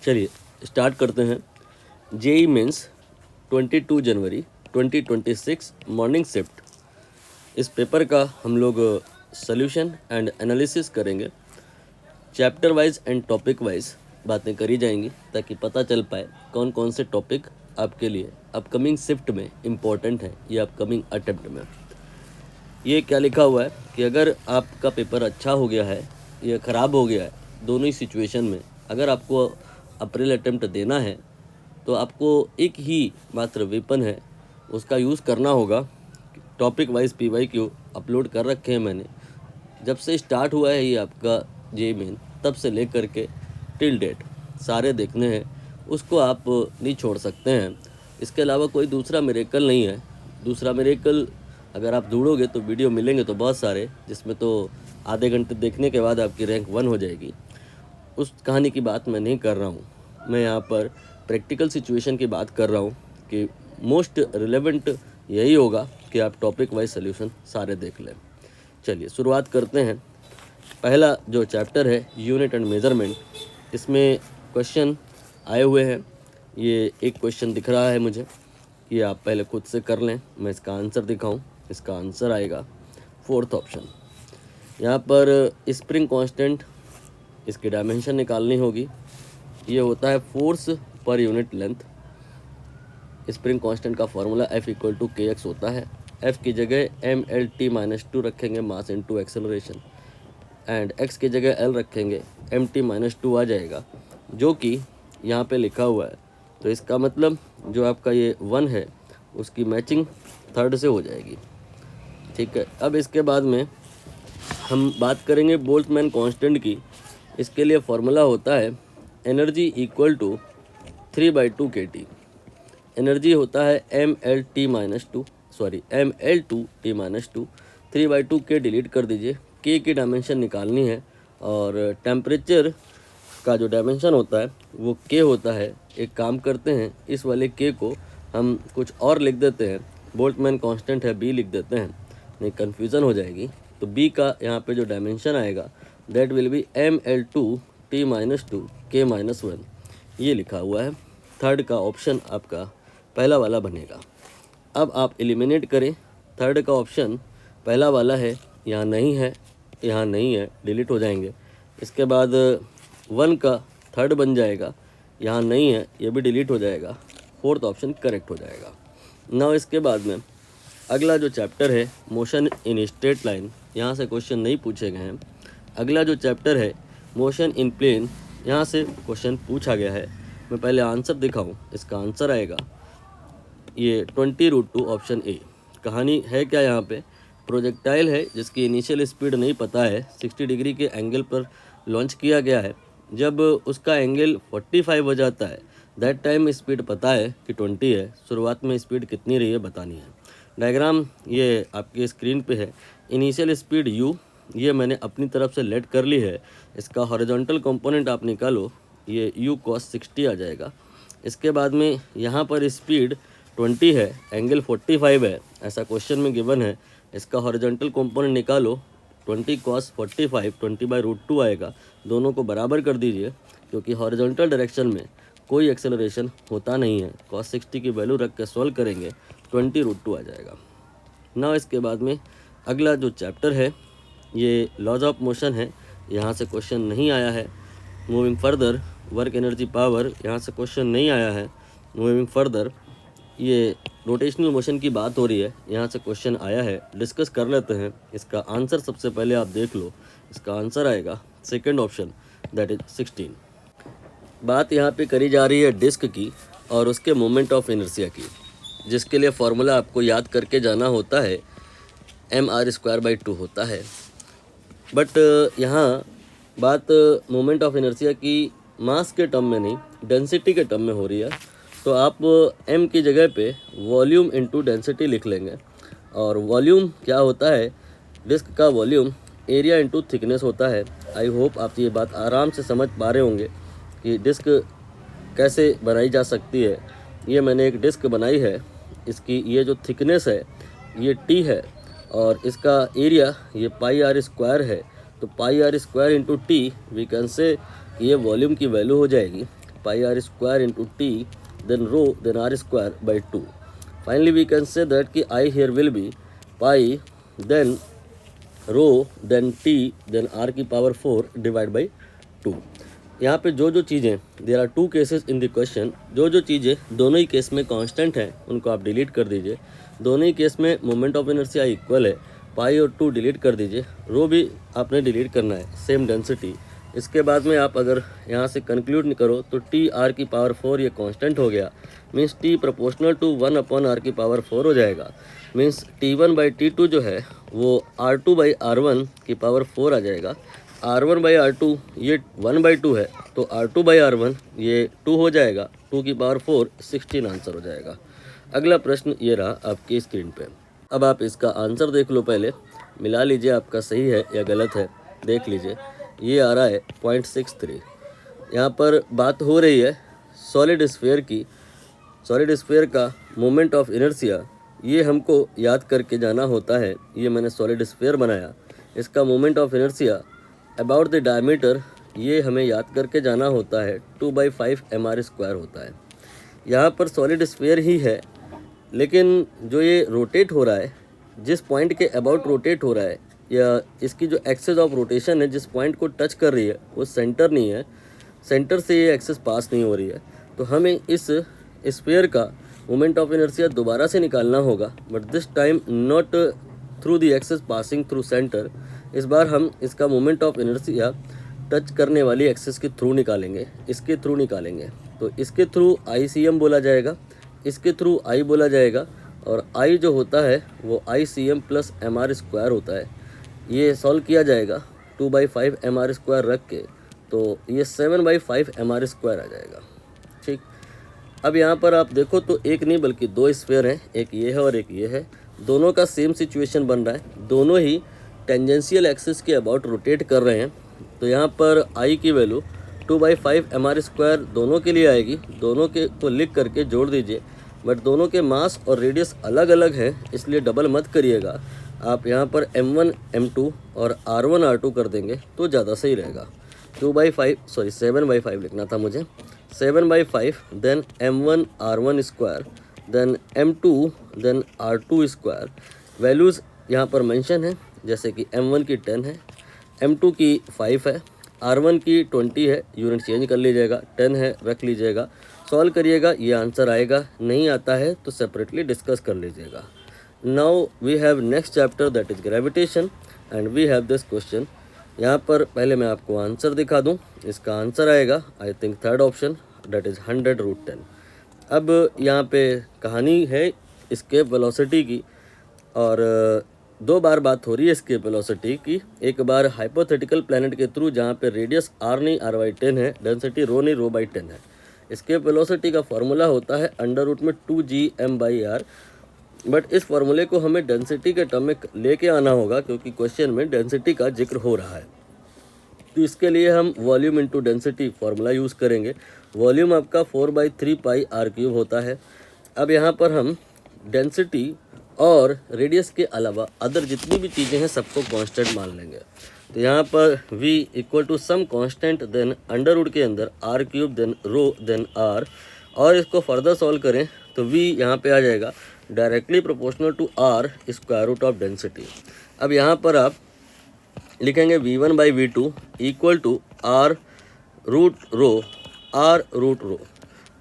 चलिए स्टार्ट करते हैं। जेई मेंस 22 जनवरी 2026 मॉर्निंग शिफ्ट, इस पेपर का हम लोग सॉल्यूशन एंड एनालिसिस करेंगे। Chapter wise and topic wise बातें करी जाएंगी ताकि पता चल पाए कौन कौन से टॉपिक आपके लिए अपकमिंग शिफ्ट में इम्पोर्टेंट है या अपकमिंग अटेम्प्ट में। ये क्या लिखा हुआ है कि अगर आपका पेपर अच्छा हो गया है या ख़राब हो गया है, दोनों ही सिचुएशन में अगर आपको अप्रैल अटेम्प्ट देना है तो आपको एक ही मात्र वेपन है, उसका यूज़ करना होगा। टॉपिक वाइज PYQ अपलोड कर रखे हैं मैंने। जब से स्टार्ट हुआ है ये आपका जेई मेन, तब से लेकर के टिल डेट सारे देखने हैं, उसको आप नहीं छोड़ सकते हैं। इसके अलावा कोई दूसरा मिरेकल नहीं है। दूसरा मिरेकल अगर आप ढूंढोगे तो वीडियो मिलेंगे तो बहुत सारे, जिसमें तो आधे घंटे देखने के बाद आपकी रैंक 1 हो जाएगी। उस कहानी की बात मैं नहीं कर रहा हूँ। मैं यहाँ पर प्रैक्टिकल सिचुएशन की बात कर रहा हूँ कि मोस्ट रिलेवेंट यही होगा कि आप टॉपिक वाइज सोल्यूशन सारे देख लें। चलिए शुरुआत करते हैं। पहला जो चैप्टर है यूनिट एंड मेजरमेंट, इसमें क्वेश्चन आए हुए हैं। ये एक क्वेश्चन दिख रहा है मुझे कि आप पहले खुद से कर लें, मैं इसका आंसर दिखाऊं। इसका आंसर आएगा 4th ऑप्शन। यहाँ पर स्प्रिंग कांस्टेंट, इसकी डायमेंशन निकालनी होगी। ये होता है फोर्स पर यूनिट लेंथ। स्प्रिंग कांस्टेंट का फॉर्मूला F=kx होता है। F की जगह mlt-2 रखेंगे, mass into acceleration, and x की जगह L रखेंगे, mt-2 आ जाएगा, जो कि यहाँ पे लिखा हुआ है। तो इसका मतलब जो आपका ये 1 है उसकी मैचिंग 3rd से हो जाएगी। ठीक है, अब इसके बाद में हम बात करेंगे बोल्ट्जमैन कांस्टेंट की। इसके लिए फॉर्मूला होता है energy equal to 3/2 kT। Energy होता है mL2 3/2 K डिलीट कर दीजिए। K की डायमेंशन निकालनी है और टेम्परेचर का जो डायमेंशन होता है वो K होता है। एक काम करते हैं, इस वाले K को हम कुछ और लिख देते हैं। बोल्ट्जमैन कांस्टेंट है B लिख देते हैं, नहीं कन्फ्यूज़न हो जाएगी। तो B का यहाँ पे जो डायमेंशन आएगा that will B mL2T-2 K-1, ये लिखा हुआ है। 3rd का ऑप्शन आपका पहला वाला बनेगा। अब आप एलिमिनेट करें। 3rd का ऑप्शन पहला वाला है, यहाँ नहीं है, यहाँ नहीं है, डिलीट हो जाएंगे। इसके बाद 1 का 3rd बन जाएगा, यहाँ नहीं है, ये भी डिलीट हो जाएगा। 4th ऑप्शन करेक्ट हो जाएगा। नाउ इसके बाद में अगला जो चैप्टर है मोशन इन स्ट्रेट लाइन, यहाँ से क्वेश्चन नहीं पूछे गए हैं। अगला जो चैप्टर है मोशन इन प्लेन, यहाँ से क्वेश्चन पूछा गया है। मैं पहले आंसर दिखाऊं। इसका आंसर आएगा ये 20√2 ऑप्शन ए। कहानी है क्या, यहाँ पे प्रोजेक्टाइल है जिसकी इनिशियल स्पीड नहीं पता है, 60 डिग्री के एंगल पर लॉन्च किया गया है। जब उसका एंगल 45 हो जाता है, दैट टाइम स्पीड पता है कि 20 है। शुरुआत में स्पीड कितनी रही है बतानी है। डायग्राम ये आपकी स्क्रीन पे है। इनिशियल स्पीड u, ये मैंने अपनी तरफ से लेट कर ली है। इसका हॉरिजॉन्टल कंपोनेंट आप निकालो, ये u cos 60 आ जाएगा। इसके बाद में यहाँ पर स्पीड 20 है, एंगल 45 है, ऐसा क्वेश्चन में गिवन है। इसका हॉरिजॉन्टल कंपोनेंट निकालो, 20 cos 45 20/√2 आएगा। दोनों को बराबर कर दीजिए क्योंकि हॉरिजॉन्टल डायरेक्शन में कोई एक्सेलरेशन होता नहीं है। cos 60 की वैल्यू रख के सॉल्व करेंगे, 20√2 आ जाएगा। ना इसके बाद में अगला जो चैप्टर है ये लॉज ऑफ मोशन है। यहाँ से क्वेश्चन नहीं आया है। Moving further work energy power, यहाँ से क्वेश्चन नहीं आया है। मूविंग फर्दर ये रोटेशनल मोशन की बात हो रही है, यहाँ से क्वेश्चन आया है। डिस्कस कर लेते हैं। इसका आंसर सबसे पहले आप देख लो। इसका आंसर आएगा 2nd ऑप्शन, दैट इज 16। बात यहाँ पे करी जा रही है डिस्क की और उसके मोमेंट ऑफ इनर्शिया की, जिसके लिए फॉर्मूला आपको याद करके जाना होता है, mr²/2 होता है। बट यहाँ बात मोमेंट ऑफ इनर्शिया की मास के टर्म में नहीं, डेंसिटी के टर्म में हो रही है। तो आप m की जगह पे वॉल्यूम इनटू डेंसिटी लिख लेंगे। और वॉल्यूम क्या होता है, डिस्क का वॉल्यूम एरिया इनटू थिकनेस होता है। आई होप आप ये बात आराम से समझ पा रहे होंगे कि डिस्क कैसे बनाई जा सकती है। ये मैंने एक डिस्क बनाई है, इसकी ये जो थिकनेस है ये t है और इसका एरिया ये πr² है। तो πr² into T V can से ये वॉल्यूम की वैल्यू हो जाएगी। pi r square into t, then rho, then r square by 2. Finally, we can say that कि I here will be pi, then rho, then t, then r की power 4 divide by 2. यहाँ पे जो चीज़ें, there are 2 cases in the question, जो चीज़ें दोनों ही case में कांस्टेंट हैं उनको आप डिलीट कर दीजिए. दोनों ही केस में मोमेंट ऑफ इनर्शिया इक्वल है, पाई और 2 डिलीट कर दीजिए, रो भी आपने डिलीट करना है, सेम डेंसिटी. इसके बाद में आप अगर यहाँ से कंक्लूड करो तो टी आर की पावर 4 ये कांस्टेंट हो गया, means T proportional to 1 upon R की पावर 4 हो जाएगा. मीन्स T1 बाई T2 जो है वो R2 बाई R1 की पावर 4 आ जाएगा. R1 बाई R2 ये 1 बाई 2 है, तो R2 बाई R1 ये 2 हो जाएगा, 2 की पावर 4 16 आंसर हो जाएगा. अगला प्रश्न ये रहा आपकी स्क्रीन पे. अब आप इसका आंसर देख लो, पहले मिला लीजिए आपका सही है या गलत है, देख लीजिए. ये आ रहा है 0.63. यहाँ पर बात हो रही है सॉलिड स्फीयर की. सॉलिड स्फीयर का मोमेंट ऑफ इनर्शिया ये हमको याद करके जाना होता है. ये मैंने सॉलिड स्फीयर बनाया, इसका moment of inertia about the diameter ये हमें याद करके जाना होता है 2/5 mr² होता है. यहाँ पर सॉलिड स्फीयर ही है, लेकिन जो ये रोटेट हो रहा है, जिस पॉइंट के अबाउट रोटेट हो रहा है, या इसकी जो एक्सेस ऑफ रोटेशन है जिस पॉइंट को टच कर रही है वो सेंटर नहीं है, सेंटर से ये एक्सेस पास नहीं हो रही है. तो हमें इस स्फीयर का मोमेंट ऑफ इनर्शिया दोबारा से निकालना होगा, but this time not through the axis passing through center. इस बार हम इसका मोमेंट ऑफ इनर्शिया टच करने वाली एक्सेस के थ्रू निकालेंगे, इसके थ्रू निकालेंगे. तो इसके थ्रू ICM बोला जाएगा, इसके थ्रू I बोला जाएगा, और I जो होता है वो ICM प्लस mr² होता है. ये सॉल्व किया जाएगा 2/5 mr² रख के, तो ये 7/5 mr² आ जाएगा. ठीक, अब यहाँ पर आप देखो तो एक नहीं बल्कि 2 स्फीयर हैं, एक ये है और एक ये है. दोनों का सेम सिचुएशन बन रहा है, दोनों ही टेंजेंशियल एक्सिस के अबाउट रोटेट कर रहे हैं. तो यहाँ पर I की वैल्यू 2/5 mr² दोनों के लिए आएगी. दोनों के को लिख करके जोड़ दीजिए, बट दोनों के मास और रेडियस अलग अलग हैं, इसलिए डबल मत करिएगा. आप यहाँ पर m1 m2 और r1 r2 कर देंगे तो ज़्यादा सही रहेगा. 7/5 लिखना था मुझे. 7/5 then m1 r1 square, then m2 then r2 square. Values यहाँ पर मेंशन है, जैसे कि m1 की 10 है, m2 की 5 है, r1 की 20 है, यूनिट चेंज कर लीजिएगा, 10 है रख लीजिएगा, सॉल्व करिएगा, ये आंसर आएगा. नहीं आता है तो सेपरेटली डिस्कस कर लीजिएगा. Now we have next chapter that is gravitation and we have this question. यहाँ पर पहले मैं आपको आंसर दिखा दूँ. इसका आंसर आएगा I think third option, that is 100√10. अब यहाँ पे कहानी है एस्केप वेलोसिटी की, और 2 बार बात हो रही है एस्केप वेलोसिटी की. एक बार हाइपोथेटिकल प्लैनेट के थ्रू जहाँ पे रेडियस r नहीं r/10 है, डेंसिटी रो नहीं ρ/10 है. एस्केप वेलोसिटी का फार्मूला होता है √2gm/r. बट इस फार्मूले को हमें डेंसिटी के टर्म में लेके आना होगा, क्योंकि क्वेश्चन में डेंसिटी का जिक्र हो रहा है. तो इसके लिए हम volume into density formula use करेंगे. वॉल्यूम आपका 4/3 पाई r³ होता है. अब यहाँ पर हम डेंसिटी और रेडियस के अलावा अदर जितनी भी चीज़ें हैं सबको कांस्टेंट मान लेंगे. तो यहाँ पर v equal to some constant then under के अंदर r³ देन रो देन r, और इसको फर्दर सॉल्व करें तो v यहाँ पे आ जाएगा directly proportional to r square root of density. अब यहाँ पर आप लिखेंगे v1/v2 equal to r root rho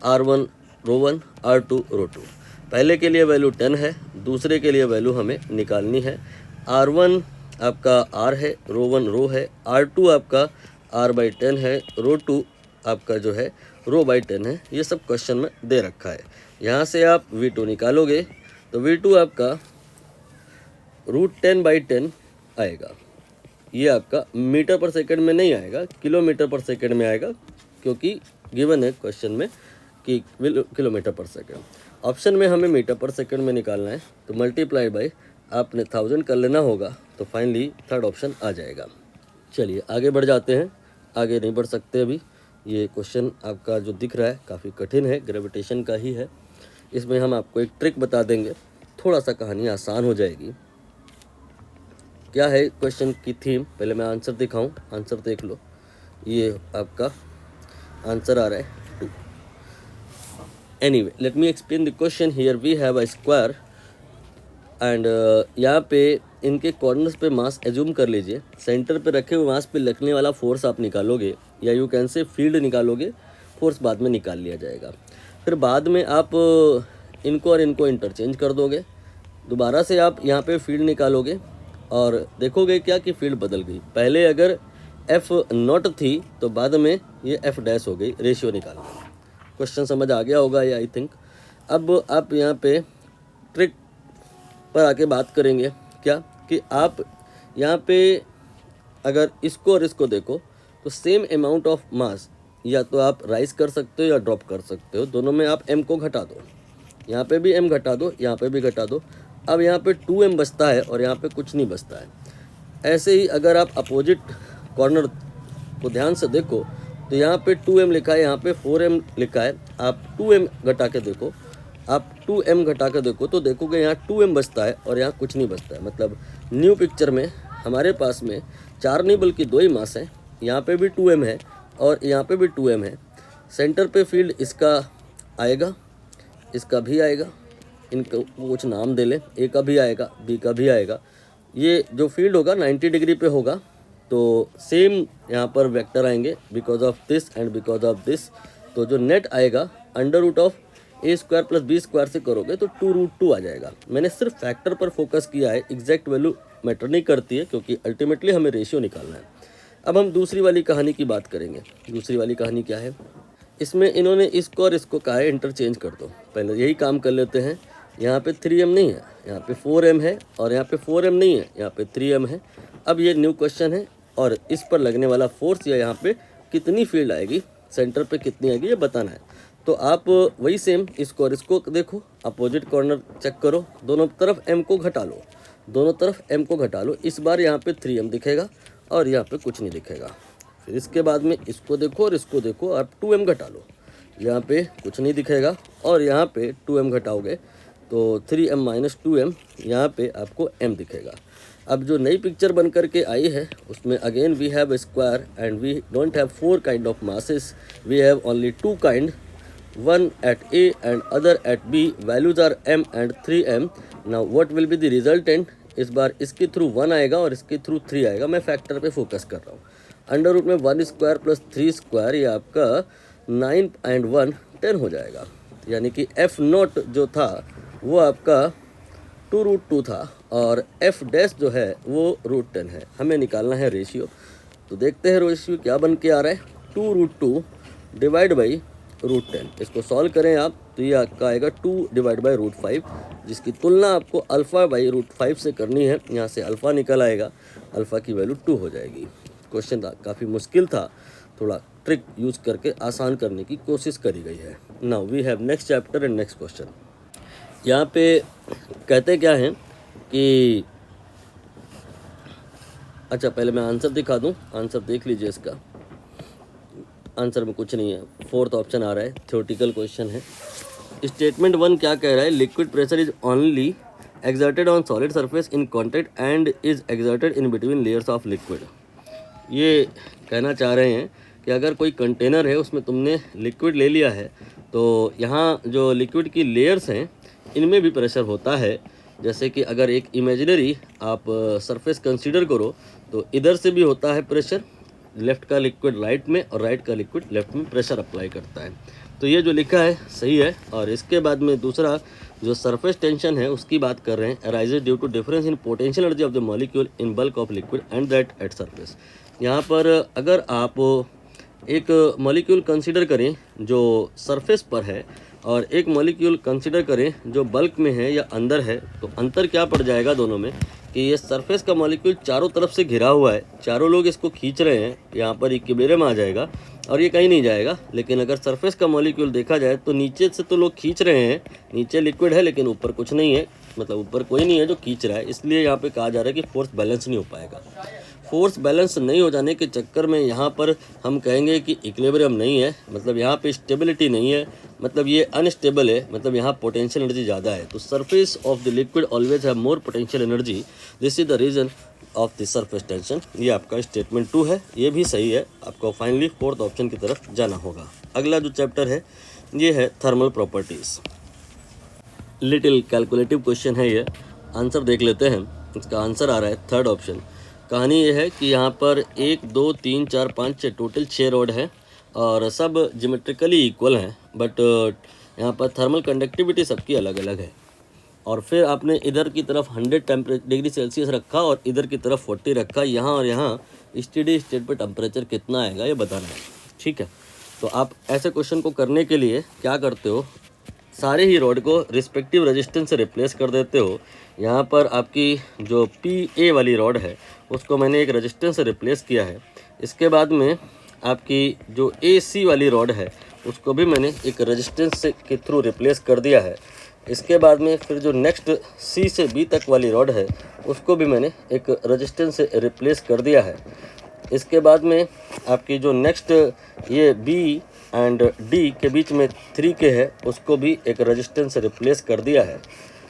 r1 रो1 r2 रो2. पहले के लिए वैल्यू 10 है, दूसरे के लिए वैल्यू हमें निकालनी है. r1 आपका r है, रो1 रो है, r2 आपका r/10 है, रो2 आपका जो है रो/10 है. ये सब क्वेश्चन में दे रखा है. यहाँ से आप v2 निकालोगे तो v2 आपका √10/10 आएगा. ये आपका मीटर पर सेकंड में नहीं आएगा, किलोमीटर पर सेकंड में आएगा, क्योंकि गिवन है क्वेश्चन में कि किलोमीटर पर सेकंड. ऑप्शन में हमें मीटर पर सेकंड में निकालना है, तो मल्टीप्लाइड बाय आपने 1000 कर लेना होगा, तो फाइनली थर्ड ऑप्शन आ जाएगा. चलिए आगे बढ़ जाते हैं. आगे नहीं बढ़ सकते अभी. ये क्वेश्चन आपका जो दिख रहा है काफ़ी कठिन है, ग्रेविटेशन का ही है. इसमें हम आपको एक ट्रिक बता देंगे, थोड़ा सा कहानी आसान हो जाएगी. क्या है क्वेश्चन की थीम, पहले मैं आंसर दिखाऊं. आंसर देख लो, ये आपका आंसर आ रहा है 2. Anyway let me explain the question. Here we have a square and यहाँ पे इनके कॉर्नर्स पे मास एज्यूम कर लीजिए। सेंटर पे रखे हुए मास पे लगने वाला फोर्स आप निकालोगे, या यू कैन से फील्ड निकालोगे, फोर्स बाद में निकाल लिया जाएगा। फिर बाद में आप इनको और इनको इंटरचेंज कर दोगे, दोबारा से आप यहाँ पे फील्ड निकालोगे और देखोगे क्या कि फील्ड बदल गई। पहले अगर एफ नॉट थी तो बाद में ये एफ डैश हो गई, रेशियो निकालना। क्वेश्चन समझ आ गया होगा ये आई थिंक। अब आप यहाँ पे ट्रिक पर आके बात करेंगे क्या कि आप यहाँ पे अगर इसको और इसको देखो तो सेम अमाउंट ऑफ मास या तो आप राइज कर सकते हो या ड्रॉप कर सकते हो। दोनों में आप m को घटा दो, यहाँ पे भी m घटा दो, यहाँ पे भी घटा दो। अब यहाँ पे 2m बचता है और यहाँ पे कुछ नहीं बचता है। ऐसे ही अगर आप अपोजिट कॉर्नर को ध्यान से देखो तो यहाँ पे 2m लिखा है, यहाँ पे 4m लिखा है। आप 2m घटा के देखो, आप 2m घटा के देखो तो देखोगे यहाँ 2m बचता है और यहाँ कुछ नहीं बचता है। मतलब न्यू पिक्चर में हमारे पास में 4 नहीं बल्कि 2 ही मास है। यहाँ पे भी 2m है और यहाँ पे भी 2m है। सेंटर पे फील्ड इसका आएगा, इसका भी आएगा, इनको कुछ नाम दे लें, ए का भी आएगा, बी का भी आएगा। ये जो फील्ड होगा 90 डिग्री पे होगा तो सेम यहाँ पर वेक्टर आएंगे because of this and because of this. तो जो नेट आएगा under root of A square plus B square से करोगे तो 2√2 आ जाएगा। मैंने सिर्फ फैक्टर पर फोकस किया है, एग्जैक्ट वैल्यू मैटर नहीं करती है क्योंकि अल्टीमेटली हमें रेशियो निकालना है। अब हम दूसरी वाली कहानी की बात करेंगे। दूसरी वाली कहानी क्या है, इसमें इन्होंने इसको और इसको कहा है इंटरचेंज कर दो। पहले यही काम कर लेते हैं। यहाँ पे 3m नहीं है, यहाँ पे 4m है और यहाँ पे 4m नहीं है, यहाँ पे 3m है। अब ये न्यू क्वेश्चन है और इस पर लगने वाला फोर्स या यहाँ पे कितनी फील्ड आएगी, सेंटर पे कितनी आएगी ये बताना है। तो आप वही सेम इसको और इसको देखो, अपोजिट कॉर्नर चेक करो, दोनों तरफ m को घटा लो, दोनों तरफ m को घटा लो। इस बार यहाँ पे 3m दिखेगा और यहाँ पे कुछ नहीं दिखेगा। फिर इसके बाद में इसको देखो और इसको देखो, आप 2m घटा लो, यहाँ पे कुछ नहीं दिखेगा और यहाँ पे 2m घटाओगे तो 3m माइनस 2m, यहाँ पे आपको m दिखेगा। अब जो नई पिक्चर बन करके आई है उसमें again we have A square and we don't have 4 kind of masses, we have only 2 kind, one at A and other at B. Values are m and 3m. Now what will be the resultant? इस बार इसके through 1 आएगा और इसके through 3 आएगा। मैं factor पे focus कर रहा हूँ। अंडर रूट में 1 स्क्वायर प्लस 3 स्क्वायर ये आपका 9 एंड 1 10 हो जाएगा। यानी कि एफ नॉट जो था वो आपका 2√2 था और एफ डैश जो है वो √10 है। हमें निकालना है रेशियो। तो देखते हैं रेशियो क्या बन के आ रहा है। 2√2 डिवाइड बाई √10। इसको सॉल्व करें आप तो ये आपका आएगा 2 डिवाइड बाई √5, जिसकी तुलना आपको अल्फ़ा बाई √5 से करनी है। यहाँ से अल्फ़ा निकल आएगा, अल्फ़ा की वैल्यू 2 हो जाएगी। क्वेश्चन काफ़ी मुश्किल था, थोड़ा ट्रिक यूज़ करके आसान करने की कोशिश करी गई है। Now we have next chapter and next question. यहाँ पे कहते क्या हैं कि अच्छा पहले मैं आंसर दिखा दूँ, आंसर देख लीजिए। इसका आंसर में कुछ नहीं है, 4th ऑप्शन आ रहा है, थ्योरेटिकल क्वेश्चन है। स्टेटमेंट 1 क्या कह रहा है, liquid pressure is only exerted on solid surface in contact and is exerted in between layers of liquid. ये कहना चाह रहे हैं कि अगर कोई कंटेनर है उसमें तुमने लिक्विड ले लिया है तो यहाँ जो लिक्विड की लेयर्स हैं इनमें भी प्रेशर होता है। जैसे कि अगर एक इमेजिनरी आप सरफेस कंसीडर करो तो इधर से भी होता है प्रेशर, लेफ़्ट का लिक्विड राइट में और राइट का लिक्विड लेफ़्ट में प्रेशर अप्लाई करता है। तो ये जो लिखा है सही है। और इसके बाद में दूसरा जो सरफेस टेंशन है उसकी बात कर रहे हैं, arises due to difference in potential energy of the molecule in bulk of liquid and that at surface. यहाँ पर अगर आप एक मॉलिक्यूल कंसीडर करें जो सरफेस पर है और एक मॉलिक्यूल कंसीडर करें जो बल्क में है या अंदर है, तो अंतर क्या पड़ जाएगा दोनों में कि ये सरफेस का मॉलिक्यूल चारों तरफ से घिरा हुआ है, चारों लोग इसको खींच रहे हैं, यहाँ पर इक्विलिब्रियम आ जाएगा और ये कहीं नहीं जाएगा। लेकिन अगर सरफेस का मॉलिक्यूल देखा जाए तो नीचे से तो लोग खींच रहे हैं, नीचे लिक्विड है लेकिन ऊपर कुछ नहीं है, मतलब ऊपर कोई नहीं है जो खींच रहा है। इसलिए यहाँ पे कहा जा रहा है कि फोर्स बैलेंस नहीं हो पाएगा। फोर्स बैलेंस नहीं हो जाने के चक्कर में यहाँ पर हम कहेंगे कि इक्विलिब्रियम नहीं है, मतलब यहाँ पे स्टेबिलिटी नहीं है, मतलब ये अनस्टेबल है, मतलब यहाँ पोटेंशियल एनर्जी ज़्यादा है। तो surface of the liquid always have more potential energy, this is the reason of the surface tension. ये आपका स्टेटमेंट 2 है, ये भी सही है। आपको फाइनली 4th ऑप्शन की तरफ जाना होगा। अगला जो चैप्टर है ये है thermal properties. Little calculative question है ये, आंसर देख लेते हैं। इसका आंसर आ रहा है थर्ड ऑप्शन। कहानी ये है कि यहाँ पर 1 2 3 4 5 6 टोटल 6 रॉड है और सब ज्योमेट्रिकली इक्वल हैं, बट यहाँ पर थर्मल कंडक्टिविटी सबकी अलग अलग है। और फिर आपने इधर की तरफ 100 डिग्री सेल्सियस रखा और इधर की तरफ 40 रखा। यहाँ और यहाँ स्टेडी स्टेट पे टेम्परेचर कितना आएगा ये बताना है, ठीक है। तो आप ऐसे क्वेश्चन को करने के लिए क्या करते हो, सारे ही रॉड को रिस्पेक्टिव रेजिस्टेंस से रिप्लेस कर देते हो। यहाँ पर आपकी जो PA वाली रॉड है उसको मैंने एक रेजिस्टेंस से रिप्लेस किया है। इसके बाद में आपकी जो AC वाली रॉड है उसको भी मैंने एक रेजिस्टेंस के थ्रू रिप्लेस कर दिया है। इसके बाद में फिर जो नेक्स्ट C से B तक वाली रॉड है उसको भी मैंने एक रेजिस्टेंस से रिप्लेस कर दिया है। इसके बाद में आपकी जो नेक्स्ट ये B एंड D के बीच में 3K है उसको भी एक रेजिस्टेंस से रिप्लेस कर दिया है।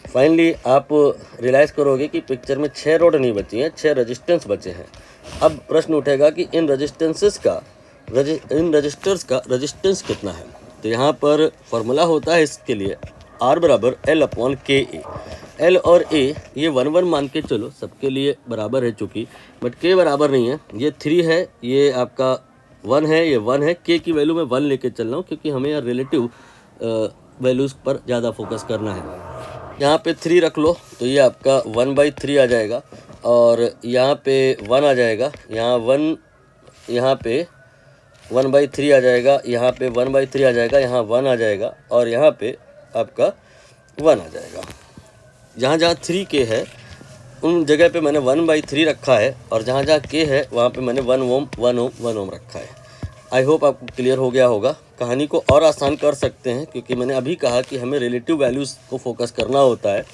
फाइनली आप रियलाइज़ करोगे कि पिक्चर में 6 रॉड नहीं बची हैं, 6 रेजिस्टेंस बचे हैं। अब प्रश्न उठेगा कि इन रजिस्टर्स का रेजिस्टेंस कितना है। तो यहाँ पर फॉर्मूला होता है इसके लिए R बराबर L/KA। L और A ये 1 1 मान के चलो, सबके लिए बराबर है चूँकि, बट K बराबर नहीं है। ये 3 है, ये आपका 1 है, ये 1 है। K की वैल्यू मैं 1 लेके चल रहा हूँ क्योंकि हमें यहाँ रिलेटिव वैल्यूज़ पर ज़्यादा फोकस करना है। यहाँ पे 3 रख लो तो ये आपका 1/3 आ जाएगा और यहाँ पे 1 आ जाएगा, यहाँ 1, यहाँ पे 1/3 आ जाएगा, यहाँ पे 1/3 आ जाएगा, यहाँ 1 आ जाएगा और यहाँ पे आपका 1 आ जाएगा। जहाँ जहाँ 3K है उन जगह पे मैंने 1/3 रखा है और जहाँ जहाँ K है वहाँ पे मैंने 1 ओम 1 ओम 1 ओम रखा है। आई होप आपको क्लियर हो गया होगा। कहानी को और आसान कर सकते हैं क्योंकि मैंने अभी कहा कि हमें रिलेटिव वैल्यूज़ को फोकस करना होता है।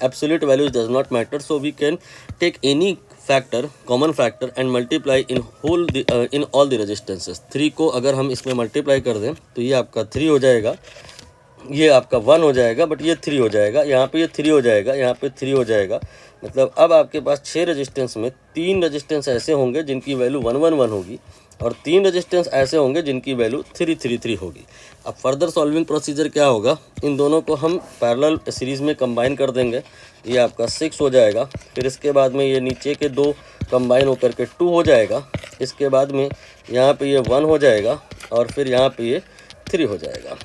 Absolute values does not matter, so we can take any factor, common factor and multiply in all the resistances. 3 को अगर हम इसमें मल्टीप्लाई कर दें तो ये आपका 3 हो जाएगा, ये आपका 1 हो जाएगा, बट ये 3 हो जाएगा, यहाँ पे ये 3 हो जाएगा, यहाँ पे 3 हो जाएगा। मतलब अब आपके पास 6 रेजिस्टेंस में 3 रेजिस्टेंस ऐसे होंगे जिनकी वैल्यू 1 1 1 होगी और 3 रेजिस्टेंस ऐसे होंगे जिनकी वैल्यू 3 3 3 होगी। अब फर्दर सॉल्विंग प्रोसीजर क्या होगा, इन दोनों को हम पैरेलल सीरीज़ में कंबाइन कर देंगे। ये आपका 6 हो जाएगा, फिर इसके बाद में ये नीचे के 2 कंबाइन होकर के 2 हो जाएगा। इसके बाद में यहाँ पे ये 1 हो जाएगा और फिर यहाँ पे ये 3 हो जाएगा।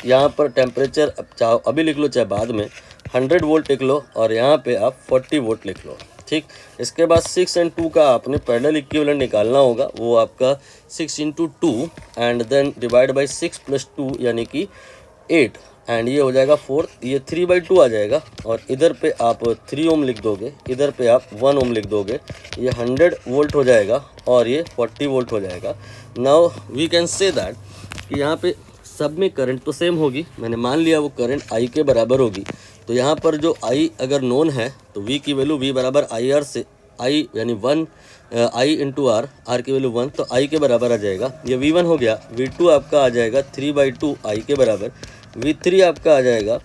यहाँ पर टेम्परेचर अब चाहो अभी लिख लो चाहे बाद में 100 वोल्ट लिख लो और यहाँ पे आप 40 वोल्ट लिख लो, ठीक। इसके बाद 6 और 2 का आपने पैरेलल इक्विवेलेंट निकालना होगा, वो आपका 6 × 2 एंड देन डिवाइड बाई 6 + 2 यानी कि 8 एंड ये हो जाएगा 4, ये 3/2 आ जाएगा और इधर पे आप 3 ओम लिख दोगे, इधर पे आप 1 ओम लिख दोगे, ये 100 वोल्ट हो जाएगा और ये 40 वोल्ट हो जाएगा। Now we can say that कि यहाँ पे सब में करंट तो सेम होगी, मैंने मान लिया वो करंट I के बराबर होगी। तो यहाँ पर जो I अगर नोन है तो V की वैल्यू V बराबर IR से I यानी 1 I × R, R की वैल्यू 1 तो I के बराबर आ जाएगा। ये V1 हो गया, V2 आपका आ जाएगा 3/2 I के बराबर, V3 आपका आ जाएगा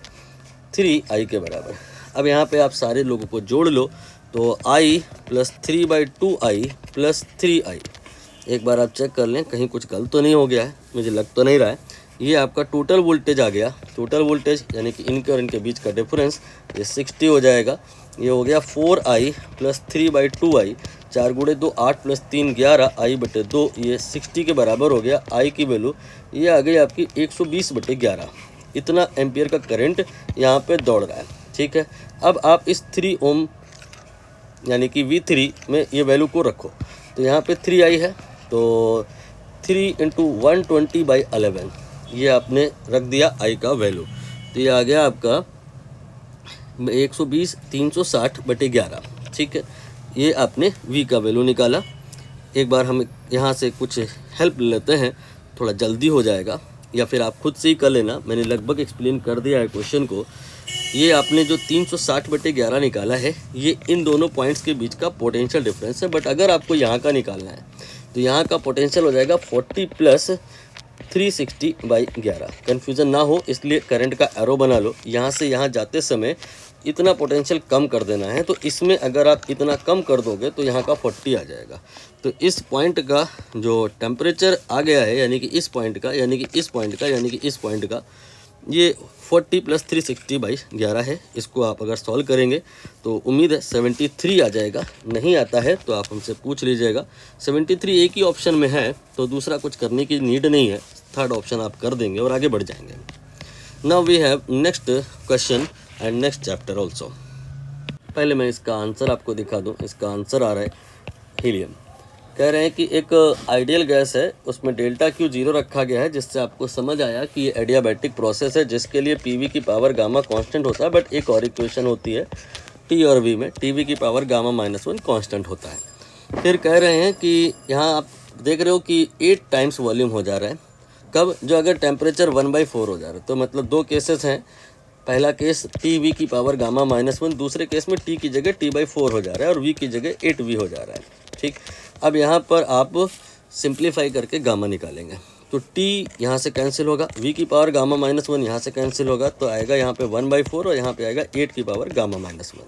3 I के बराबर। अब यहाँ पे आप सारे लोगों को जोड़ लो तो I + 3/2 I + 3I। एक बार आप चेक कर लें कहीं कुछ गलत तो नहीं हो गया है, मुझे लग तो नहीं रहा है। ये आपका टोटल वोल्टेज आ गया, टोटल वोल्टेज यानी कि इनके और इनके बीच का डिफरेंस ये 60 हो जाएगा। ये हो गया 4I + 3/2 I, 4 × 2 8 + 3 11 I/2, ये 60 के बराबर हो गया। I की वैल्यू ये आ गई आपकी 120/11। इतना एम्पियर का करंट यहाँ पे दौड़ रहा है, ठीक है। अब आप इस 3 ओम यानी कि V3 में ये वैल्यू को रखो तो यहाँ पे 3I है तो 3 × 120/11 ये आपने रख दिया I का वैल्यू, तो ये आ गया आपका 120 360/11, ठीक है। ये आपने V का वैल्यू निकाला। एक बार हम यहाँ से कुछ हेल्प लेते हैं, थोड़ा जल्दी हो जाएगा या फिर आप खुद से ही कर लेना, मैंने लगभग एक्सप्लेन कर दिया है क्वेश्चन को। ये आपने जो 360/11 निकाला है ये इन दोनों पॉइंट्स के बीच का पोटेंशियल डिफरेंस है, बट अगर आपको यहाँ का निकालना है तो यहाँ का पोटेंशियल हो जाएगा 40 + 360/11। कन्फ्यूज़न ना हो इसलिए करंट का एरो बना लो। यहाँ से यहाँ जाते समय इतना पोटेंशियल कम कर देना है, तो इसमें अगर आप इतना कम कर दोगे तो यहाँ का 40 आ जाएगा। तो इस पॉइंट का जो टेम्परेचर आ गया है, यानी कि इस पॉइंट का, यानी कि इस पॉइंट का, यानी कि इस पॉइंट का, ये 40 + 360/11 है। इसको आप अगर सॉल्व करेंगे तो उम्मीद है 73 आ जाएगा। नहीं आता है तो आप हमसे पूछ लीजिएगा। 73 एक ही ऑप्शन में है तो दूसरा कुछ करने की नीड नहीं है, थर्ड ऑप्शन आप कर देंगे और आगे बढ़ जाएंगे। Now we have next question and next chapter also. पहले मैं इसका आंसर आपको दिखा दूँ। इसका आंसर आ रहा है हीलियम। कह रहे हैं कि एक आइडियल गैस है, उसमें डेल्टा क्यू 0 रखा गया है, जिससे आपको समझ आया कि ये एडियाबैटिक प्रोसेस है जिसके लिए पीवी की पावर गामा कांस्टेंट होता है। बट एक और इक्वेशन होती है टी और वी में, टीवी की पावर गामा -1 कांस्टेंट होता है। फिर कह रहे हैं कि यहाँ आप देख रहे हो कि 8 टाइम्स वॉल्यूम हो जा रहा है। कब? जो अगर टेम्परेचर 1/4 हो जा रहा है। तो मतलब दो केसेस हैं। पहला केस टी की पावर गामा -1, दूसरे केस में टी की जगह t/4 हो जा रहा है और वी की जगह 8v हो जा रहा है। ठीक, अब यहाँ पर आप सिंप्लीफाई करके गामा निकालेंगे तो t यहाँ से कैंसिल होगा, v की पावर गामा -1 यहाँ से कैंसिल होगा, तो आएगा यहाँ पे 1/4 और यहाँ पे आएगा 8 की पावर गामा -1,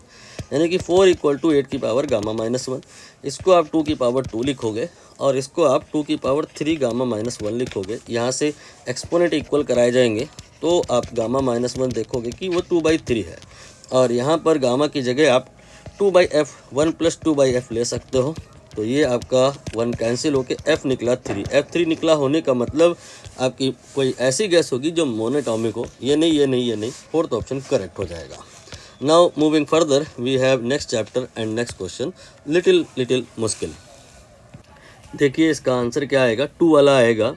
यानी कि 4 = 8 की पावर गामा -1। इसको आप 2 की पावर 2 लिखोगे और इसको आप 2 की पावर 3 गामा -1 लिखोगे। यहाँ से एक्सपोनेंट इक्वल कराए जाएंगे तो आप गामा -1 देखोगे कि वो 2/3 है और यहाँ पर गामा की जगह आप 2/f 1 + 2/f ले सकते हो। तो ये आपका 1 कैंसिल होके f निकला 3। f3 निकला होने का मतलब आपकी कोई ऐसी गैस होगी जो मोनोटॉमिक हो। ये नहीं, ये नहीं, ये नहीं, फोर्थ ऑप्शन करेक्ट हो जाएगा। Now moving further we have next chapter and next question, little मुश्किल। देखिए इसका आंसर क्या आएगा, 2 वाला आएगा।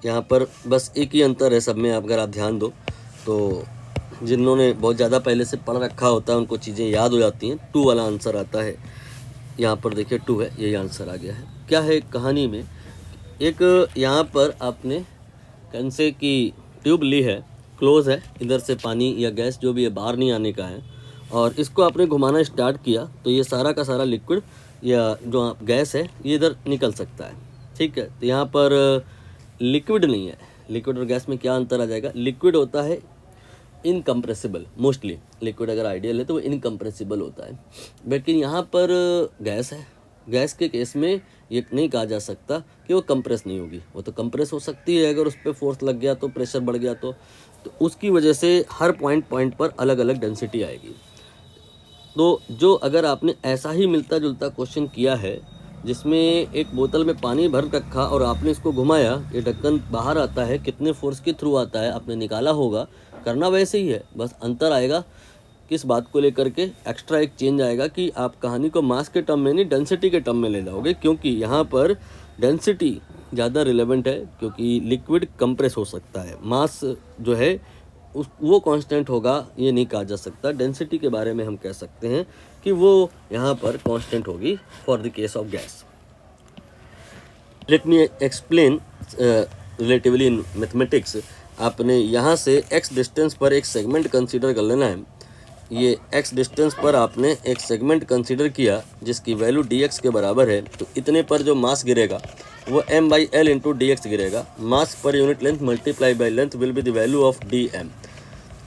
यहाँ पर बस एक ही अंतर है सब में, अगर आप ध्यान दो तो जिन्होंने बहुत ज़्यादा पहले से पढ़ रखा होता है उनको चीज़ें याद हो जाती हैं। 2 वाला आंसर आता है। यहाँ पर देखिए 2 है, यही आंसर आ गया है। क्या है कहानी में, एक यहाँ पर आपने कंसे की ट्यूब ली है, क्लोज है, इधर से पानी या गैस जो भी है बाहर नहीं आने का है, और इसको आपने घुमाना स्टार्ट किया तो ये सारा का सारा लिक्विड या जो गैस है ये इधर निकल सकता है। ठीक है, तो यहाँ पर लिक्विड नहीं है। लिक्विड और गैस में क्या अंतर आ जाएगा, लिक्विड होता है इनकम्प्रेसिबल, मोस्टली लिक्विड अगर आइडियल है तो वो इनकम्प्रेसिबल होता है, लेकिन यहाँ पर गैस है। गैस के केस में ये नहीं कहा जा सकता कि वो कंप्रेस नहीं होगी, वो तो कंप्रेस हो सकती है अगर उस पर फोर्स लग गया तो, प्रेशर बढ़ गया तो उसकी वजह से हर पॉइंट पर अलग अलग डेंसिटी आएगी। तो जो अगर आपने ऐसा ही मिलता जुलता क्वेश्चन किया है जिसमें एक बोतल में पानी भर रखा और आपने इसको घुमाया, ये ढक्कन बाहर आता है, कितने फोर्स के थ्रू आता है आपने निकाला होगा, करना वैसे ही है, बस अंतर आएगा किस बात को लेकर के, एक्स्ट्रा एक चेंज आएगा कि आप कहानी को मास के टर्म में नहीं डेंसिटी के टर्म में ले जाओगे, क्योंकि यहाँ पर डेंसिटी ज़्यादा रिलेवेंट है, क्योंकि लिक्विड कंप्रेस हो सकता है, मास जो है वो कांस्टेंट होगा ये नहीं कहा जा सकता। डेंसिटी के बारे में हम कह सकते हैं कि वो यहाँ पर कांस्टेंट होगी for the case of gas. Late me explain relatively in mathematics. आपने यहाँ से x डिस्टेंस पर एक सेगमेंट कंसीडर कर लेना है। ये x डिस्टेंस पर आपने एक सेगमेंट कंसीडर किया जिसकी वैल्यू dx के बराबर है, तो इतने पर जो मास गिरेगा वो m/l इंटू dx गिरेगा। Mass per unit length multiply by length will be the value of dm।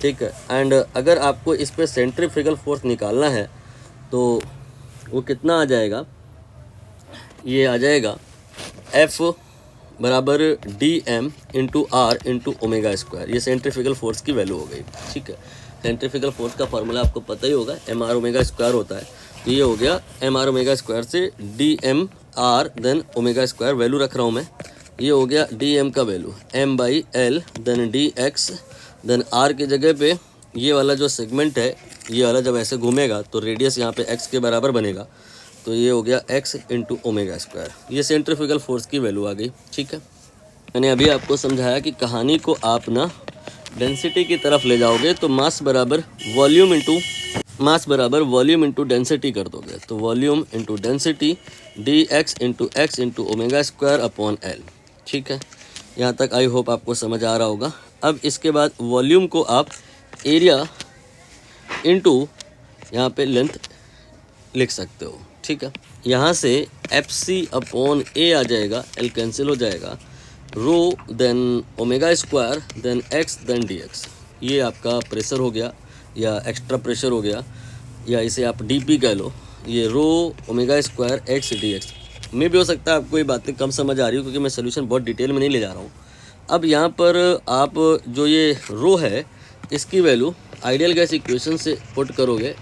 ठीक है, एंड अगर आपको इस पर सेंट्रीफ्यूगल फोर्स निकालना है तो वो कितना आ जाएगा, ये आ जाएगा F बराबर dm into r into omega square. ये सेंट्रीफ्यूगल फोर्स की वैल्यू हो गई। ठीक है, सेंट्रीफ्यूगल फोर्स का फॉर्मूला आपको पता ही होगा, mr ओमेगा स्क्वायर होता है। तो ये हो गया mr ओमेगा स्क्वायर से dm r then omega square, value रख रहा हूँ मैं। ये हो गया dm का value m/l then dx then r की जगह पे ये वाला जो सेगमेंट है, ये वाला जब ऐसे घूमेगा तो रेडियस यहाँ पे x के बराबर बनेगा, तो ये हो गया x इंटू ओमेगा स्क्वायर। ये सेंट्रीफ्यूगल फोर्स की वैल्यू आ गई। ठीक है, मैंने अभी आपको समझाया कि कहानी को आप ना डेंसिटी की तरफ ले जाओगे तो मास बराबर वॉल्यूम इंटू डेंसिटी कर दोगे, तो volume into density dx into x into omega square upon l। ठीक है, यहाँ तक आई होप आपको समझ आ रहा होगा। अब इसके बाद वॉल्यूम को आप एरिया इंटू यहाँ पे लेंथ लिख सकते हो। ठीक है, यहाँ से FC अपॉन A आ जाएगा, L कैंसिल हो जाएगा, rho then omega square then x then d x. ये आपका प्रेशर हो गया या एक्स्ट्रा प्रेशर हो गया, या इसे आप डीपी कह लो। ये रो omega square X D x में भी हो सकता है आपको ये बातें कम समझ आ रही हो, क्योंकि मैं सोल्यूशन बहुत डिटेल में नहीं ले जा रहा हूँ। अब यहाँ पर आप जो ये रो है इसकी वैल्यू आइडियल गैस इक्वेशन से पुट करोगे,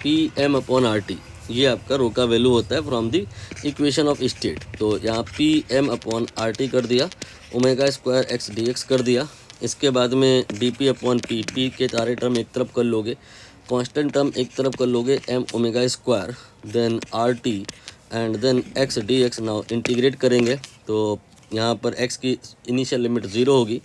P M upon R T. ये आपका रो का वैल्यू होता है from the equation of state. तो यहाँ P M upon R T कर दिया, omega square X D X कर दिया। इसके बाद में D P upon P, P के सारे टर्म एक तरफ कर लोगे, कांस्टेंट टर्म एक तरफ कर लोगे, M omega square then R T and then X D X. Now integrate करेंगे तो यहाँ पर x की इनिशियल लिमिट 0 होगी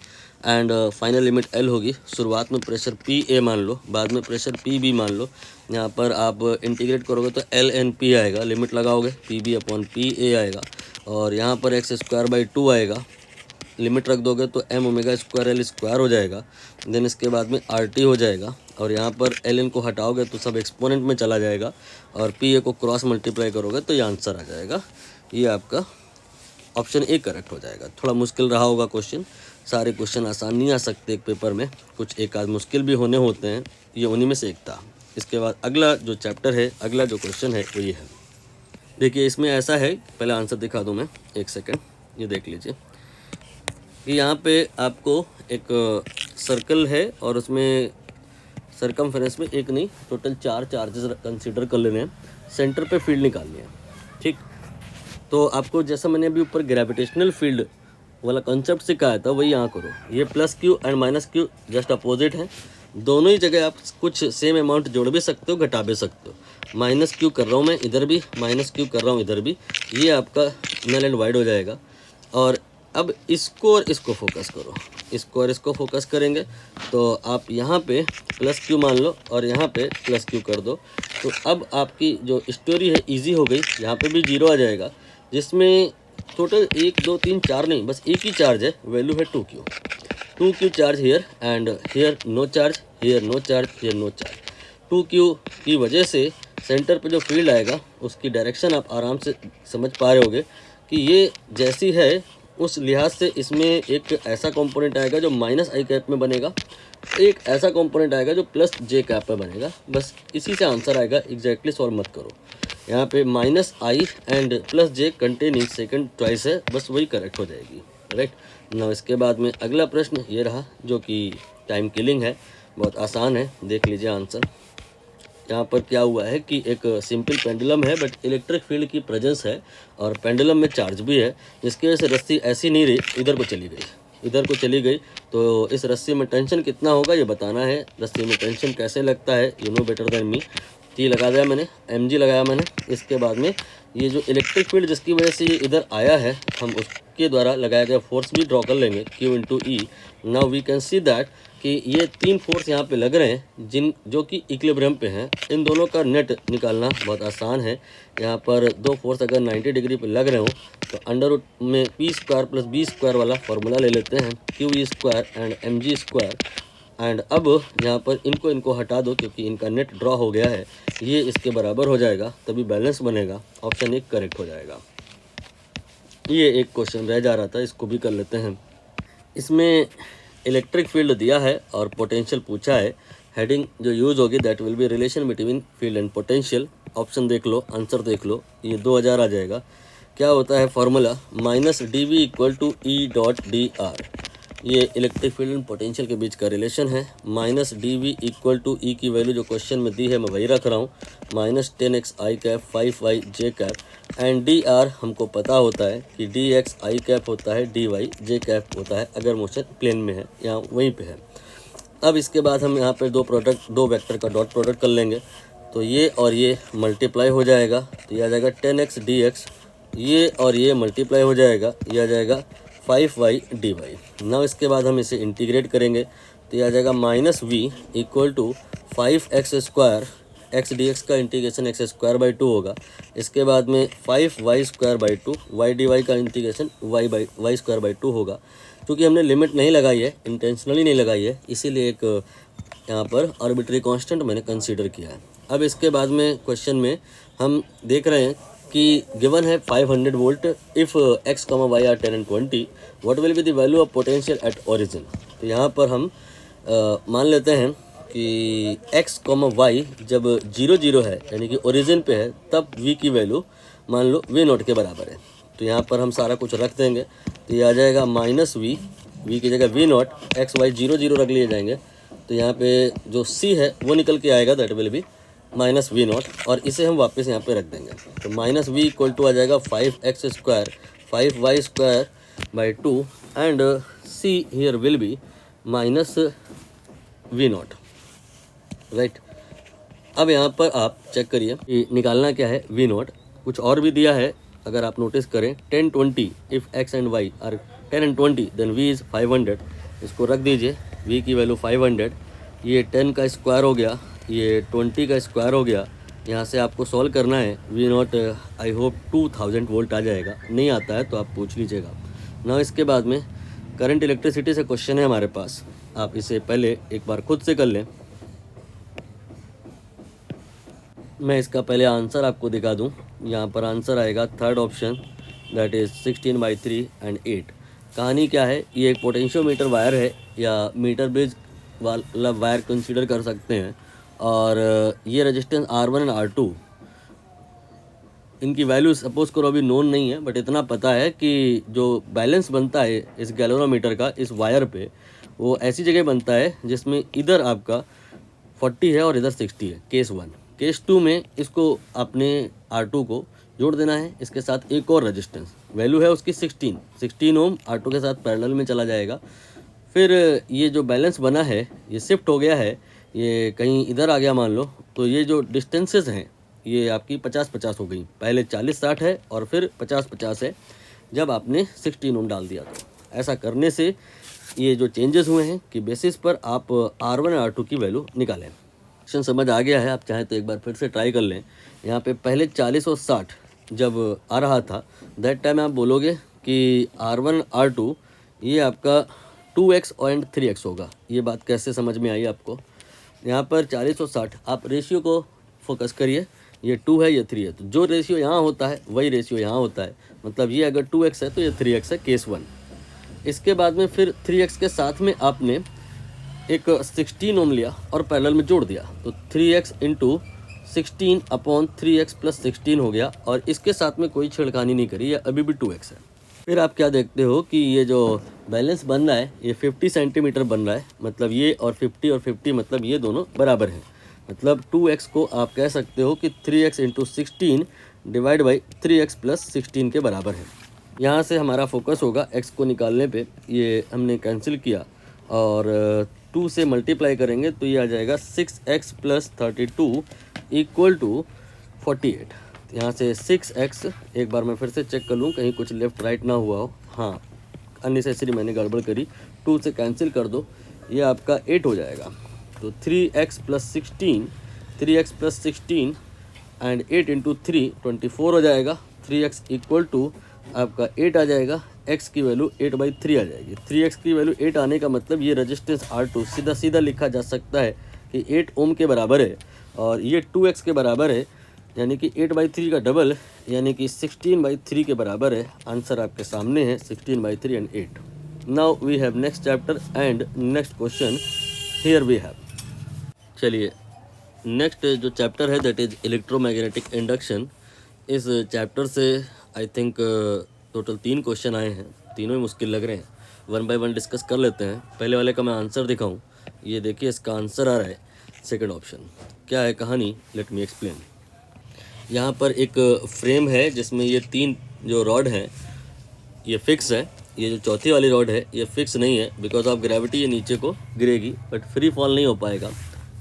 एंड फाइनल लिमिट L होगी। शुरुआत में प्रेशर पी ए मान लो, बाद में प्रेशर पी बी मान लो। यहाँ पर आप इंटीग्रेट करोगे तो L एन पी आएगा, लिमिट लगाओगे P B upon P A आएगा, और यहाँ पर एक्स स्क्वायर बाई 2 आएगा, लिमिट रख दोगे तो M omega square L square हो जाएगा। देन इसके बाद में आर टी हो जाएगा, और यहाँ पर एल एन को हटाओगे तो सब एक्सपोनेंट में चला जाएगा, और पी ए को क्रॉस मल्टीप्लाई करोगे तो ये आंसर आ जाएगा। ये आपका ऑप्शन ए करेक्ट हो जाएगा। थोड़ा मुश्किल रहा होगा क्वेश्चन, सारे क्वेश्चन आसान नहीं आ सकते एक पेपर में, कुछ एक आध मुश्किल भी होने होते हैं, ये उन्हीं में से एक था। इसके बाद अगला जो चैप्टर है, अगला जो क्वेश्चन है वो ये है। देखिए इसमें ऐसा है, पहले आंसर दिखा दूँ मैं, एक सेकेंड, ये देख लीजिए कि यहाँ पे आपको एक सर्कल है और उसमें सरकमफेरेंस में एक नहीं टोटल 4 चार्जेस कंसीडर कर लेने हैं, सेंटर पे फील्ड निकालनी है। ठीक, तो आपको जैसा मैंने अभी ऊपर ग्रेविटेशनल फील्ड वाला कॉन्सेप्ट सिखाया था वही यहाँ करो। ये plus Q and minus Q just opposite है, दोनों ही जगह आप कुछ सेम अमाउंट जोड़ भी सकते हो, घटा भी सकते हो। माइनस क्यू कर रहा हूँ मैं इधर भी, माइनस क्यू कर रहा हूँ इधर भी, ये आपका नल एंड वाइड हो जाएगा। और अब इसको और इसको फोकस करो, इसको और इसको फोकस करेंगे तो आप यहाँ पे प्लस क्यू मान लो और यहाँ पे प्लस क्यू कर दो। तो अब आपकी जो स्टोरी है इजी हो गई, यहाँ पे भी 0 आ जाएगा, जिसमें टोटल 1 2 3 4 नहीं, बस एक ही चार्ज है, वैल्यू है 2Q। 2Q charge here and here no charge, here no charge, here no charge. 2Q की वजह से सेंटर पे जो फील्ड आएगा उसकी डायरेक्शन आप आराम से समझ पा रहे होगे कि ये जैसी है उस लिहाज से इसमें एक ऐसा कंपोनेंट आएगा जो माइनस आई कैप में बनेगा, एक ऐसा कंपोनेंट आएगा जो प्लस जे कैप में बनेगा। बस इसी से आंसर आएगा, एग्जैक्टली सॉल्व मत करो। यहाँ पे minus I and plus J containing second twice है, बस वही करेक्ट हो जाएगी। राइट ना, इसके बाद में अगला प्रश्न ये रहा जो कि टाइम किलिंग है, बहुत आसान है, देख लीजिए आंसर। यहाँ पर क्या हुआ है कि एक सिंपल पेंडुलम है बट इलेक्ट्रिक फील्ड की प्रेजेंस है और पेंडुलम में चार्ज भी है, जिसकी वजह से रस्सी ऐसी नहीं रही, इधर को चली गई, इधर को चली गई। तो इस रस्सी में टेंशन कितना होगा ये बताना है। रस्सी में टेंशन कैसे लगता है, you know better than me. T लगा दिया मैंने, एम जी लगाया मैंने। इसके बाद में ये जो इलेक्ट्रिक फील्ड जिसकी वजह से ये इधर आया है, हम उसके द्वारा लगाया गया फोर्स भी ड्रॉ कर लेंगे, Q into E. Now we can see that कि ये 3 फोर्स यहाँ पे लग रहे हैं जो कि इक्विलिब्रियम पे हैं। इन दोनों का नेट निकालना बहुत आसान है। यहाँ पर 2 फोर्स अगर 90 डिग्री पे लग रहे हो तो अंडर रूट में P square plus B square वाला फार्मूला ले लेते हैं, Q E square and M G square. And अब यहाँ पर इनको हटा दो क्योंकि इनका नेट ड्रॉ हो गया है, ये इसके बराबर हो जाएगा, तभी बैलेंस बनेगा। ऑप्शन 1 करेक्ट हो जाएगा। ये एक क्वेश्चन रह जा रहा था, इसको भी कर लेते हैं। इसमें इलेक्ट्रिक फील्ड दिया है और पोटेंशियल पूछा है। हेडिंग जो यूज़ होगी that will B relation between field and potential. Option देख लो, आंसर देख लो, ये 2000 आ जाएगा। क्या होता है formula, minus d v equal to e dot d r. ये इलेक्ट्रिक फील्ड एंड पोटेंशियल के बीच का रिलेशन है। Minus d v equal to e की वैल्यू जो क्वेश्चन में दी है मैं वही रख रहा हूँ, minus 10x I cap 5y J cap. And D R हमको पता होता है कि डी एक्स आई कैप होता है, डी वाई जे कैप होता है अगर मोशन प्लेन में है, यहाँ वहीं पे है। अब इसके बाद हम यहाँ पे दो वेक्टर का डॉट प्रोडक्ट कर लेंगे, तो ये और ये मल्टीप्लाई हो जाएगा, तो ये आ जाएगा 10x डी एक्स, ये और ये मल्टीप्लाई हो जाएगा, ये आ जाएगा 5y डी वाई। नाउ इसके बाद हम इसे इंटीग्रेट करेंगे तो ये आ जाएगा minus V equal to 5x square, X D X का इंटीग्रेशन एक्स स्क्वायर बाई 2 होगा। इसके बाद में 5y square by 2, Y D Y का इंटीग्रेशन वाई स्क्वायर बाई 2 होगा। क्योंकि हमने लिमिट नहीं लगाई है, इंटेंशनली नहीं लगाई है, इसीलिए एक यहाँ पर आर्बिट्री कांस्टेंट मैंने कंसीडर किया है। अब इसके बाद में क्वेश्चन में हम देख रहे हैं कि गिवन है 500 volt if x, y are 10 and 20, what will be the value of potential at origin. तो यहाँ पर हम मान लेते हैं कि x, y जब 0 0 है यानी कि ओरिजिन पे है, तब v की वैल्यू मान लो v0 के बराबर है। तो यहाँ पर हम सारा कुछ रख देंगे, तो ये आ जाएगा -v, v की जगह v0, x y 0 0 रख लिए जाएंगे। तो यहाँ पे जो c है वो निकल के आएगा, दैट विल बी -v0, और इसे हम वापस यहाँ पे रख देंगे। तो -v इक्वल टू आ जाएगा 5x square 5y square by 2 and c here will be -v0, right. अब यहाँ पर आप चेक करिए कि निकालना क्या है v0। कुछ और भी दिया है, अगर आप नोटिस करें 10 20 if x and y are 10 and 20 then v is 500। इसको रख दीजिए, v की वैल्यू 500, ये 10 का स्क्वायर हो गया, ये 20 का स्क्वायर हो गया। यहाँ से आपको सॉल्व करना है, v0 आई होप 2000 वोल्ट आ जाएगा, नहीं आता है तो आप पूछ लीजिएगा ना। इसके बाद में करंट इलेक्ट्रिसिटी से क्वेश्चन है हमारे पास, आप इसे पहले एक बार खुद से कर लें। मैं इसका पहले आंसर आपको दिखा दूं। यहाँ पर आंसर आएगा third option, that is 16/3 and 8। कहानी क्या है, ये एक पोटेंशियोमीटर वायर है या मीटर ब्रिज वाला वायर कंसीडर कर सकते हैं, और ये रेजिस्टेंस R1 एंड R2, इनकी वैल्यू सपोज करो अभी नोन नहीं है, बट इतना पता है कि जो बैलेंस बनता है इस गैल्वेनोमीटर का इस वायर पे, वो ऐसी जगह बनता है जिसमें इधर आपका 40 है और इधर 60 है, केस 1। केस 2 में इसको आपने R2 को जोड़ देना है, इसके साथ एक और रेजिस्टेंस, वैल्यू है उसकी 16 ओम, R2 के साथ पैरेलल में चला जाएगा। फिर ये जो बैलेंस बना है ये शिफ्ट हो गया है, ये कहीं इधर आ गया मान लो, तो ये जो डिस्टेंसेस हैं ये आपकी 50-50 हो गई। पहले 40-60 है और फिर 50-50 है जब आपने 16 ओम डाल दिया। तो ऐसा करने से ये जो चेंजेस हुए हैं कि बेसिस पर आप R1 और R2 की वैल्यू निकालें। क्वेश्चन समझ आ गया है, आप चाहें तो एक बार फिर से ट्राई कर लें। यहाँ पे पहले 40 और 60 जब आ रहा था, दैट टाइम आप बोलोगे कि R1 R2 ये आपका 2x एंड 3x होगा। ये बात कैसे समझ में आई आपको? यहाँ पर 40 और 60 आप रेशियो को फोकस करिए, ये 2 है ये 3 है, तो जो रेशियो यहाँ होता है वही रेशियो यहाँ होता है। मतलब ये अगर 2x है तो ये 3x है, केस 1। इसके बाद में फिर 3x के साथ में आपने एक 16 ओम लिया और पैरेलल में जोड़ दिया, तो 3x into 16 upon 3x plus 16 हो गया, और इसके साथ में कोई छेड़खानी नहीं करी, ये अभी भी 2x है। फिर आप क्या देखते हो कि ये जो बैलेंस बन रहा है ये 50 सेंटीमीटर बन रहा है, मतलब ये और 50 मतलब ये दोनों बराबर हैं। मतलब 2x को आप कह सकते हो कि 3x into 16 divide by 3x plus 16 के बराबर है। यहाँ से हमारा फोकस होगा x को निकालने पे, ये हमने कैंसिल किया और 2 से मल्टीप्लाई करेंगे तो ये आ जाएगा 6x प्लस 32 इक्वल टू 48। यहाँ से 6x, एक बार मैं फिर से चेक कर लूँ कहीं कुछ लेफ़्ट राइट ना हुआ हो, हाँ अननेसेसरी मैंने गड़बड़ करी। 2 से कैंसिल कर दो, ये आपका 8 हो जाएगा। तो 3x प्लस 16 एंड 8 इंटू 3 24 हो जाएगा। 3x इक्वल टू आपका 8 आ जाएगा, x की वैल्यू 8/3 आ जाएगी। 3x की वैल्यू 8 आने का मतलब ये रेजिस्टेंस R2 सीधा लिखा जा सकता है कि 8 ओम के बराबर है, और ये 2x के बराबर है, यानी कि 8/3 का डबल यानी कि 16/3 के बराबर है। आंसर आपके सामने है 16/3 and 8। Now we have next chapter and next question here we have. चलिए नेक्स्ट जो चैप्टर है दैट इज़ इलेक्ट्रोमैग्नेटिक इंडक्शन। इस चैप्टर से आई थिंक टोटल 3 क्वेश्चन आए हैं, तीनों ही मुश्किल लग रहे हैं। 1 बाय 1 डिस्कस कर लेते हैं। पहले वाले का मैं आंसर दिखाऊं, ये देखिए इसका आंसर आ रहा है सेकंड ऑप्शन। क्या है कहानी, लेट मी एक्सप्लेन। यहाँ पर एक फ्रेम है जिसमें ये 3 जो रॉड हैं ये फिक्स है, ये जो चौथी वाली रॉड है ये फिक्स नहीं है, बिकॉज ऑफ ग्रेविटी ये नीचे को गिरेगी बट फ्री फॉल नहीं हो पाएगा।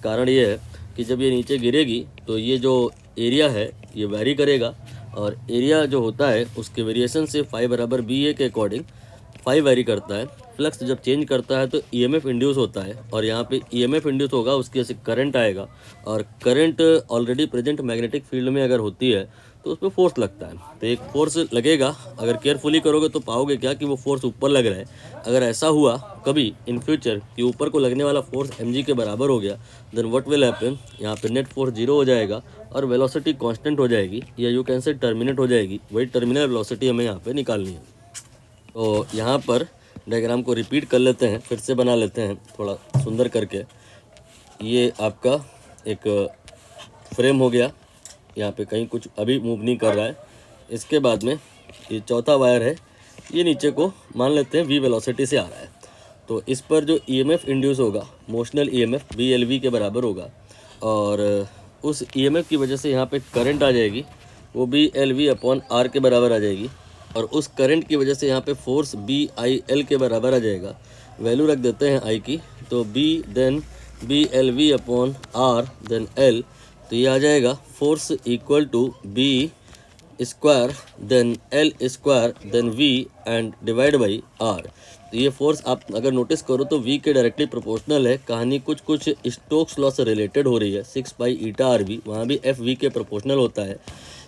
कारण ये है कि जब ये नीचे गिरेगी तो ये जो एरिया है ये वैरी करेगा, और एरिया जो होता है उसके वेरिएशन से फाई बराबर BA के अकॉर्डिंग फाई वैरी करता है। फ्लक्स जब चेंज करता है तो EMF इंड्यूस होता है, और यहाँ पे EMF इंड्यूस होगा, उसकी वजह से करंट आएगा, और current already present magnetic field में अगर होती है तो उस पर फोर्स लगता है। तो एक फोर्स लगेगा, अगर केयरफुली करोगे तो पाओगे क्या कि वो फोर्स ऊपर लग रहा है। अगर ऐसा हुआ कभी इन फ्यूचर कि ऊपर को लगने वाला फोर्स mg के बराबर हो गया, देन व्हाट विल हैपन, यहाँ पे नेट फोर्स 0 हो जाएगा और वेलोसिटी कांस्टेंट हो जाएगी, या यू कैन से टर्मिनेट हो जाएगी। वही टर्मिनल वेलोसिटी हमें यहाँ पे निकालनी है। तो यहाँ पर डायग्राम को रिपीट कर लेते हैं, फिर से बना लेते हैं थोड़ा सुंदर करके। ये आपका एक फ्रेम हो गया, यहाँ पे कहीं कुछ अभी मूव नहीं कर रहा है। इसके बाद में ये चौथा वायर है, ये नीचे को मान लेते हैं v वेलोसिटी से आ रहा है। तो इस पर जो EMF इंड्यूस होगा, मोशनल EMF BLV के बराबर होगा, और उस EMF की वजह से यहाँ पे करंट आ जाएगी, वो BLV/R के बराबर आ जाएगी। और उस करंट की वजह से यहाँ पे फोर्स BIL के बराबर आ जाएगा। वैल्यू रख देते हैं I की, तो B then BLV/R then L, तो ये आ जाएगा force equal to B square then L square then V and divide by R। तो ये फोर्स आप अगर नोटिस करो तो V के डायरेक्टली प्रोपोर्शनल है। कहानी कुछ स्टोक्स लॉ से रिलेटेड हो रही है, 6 पाई ईटा RV, वहाँ भी F V के प्रोपोर्शनल होता है।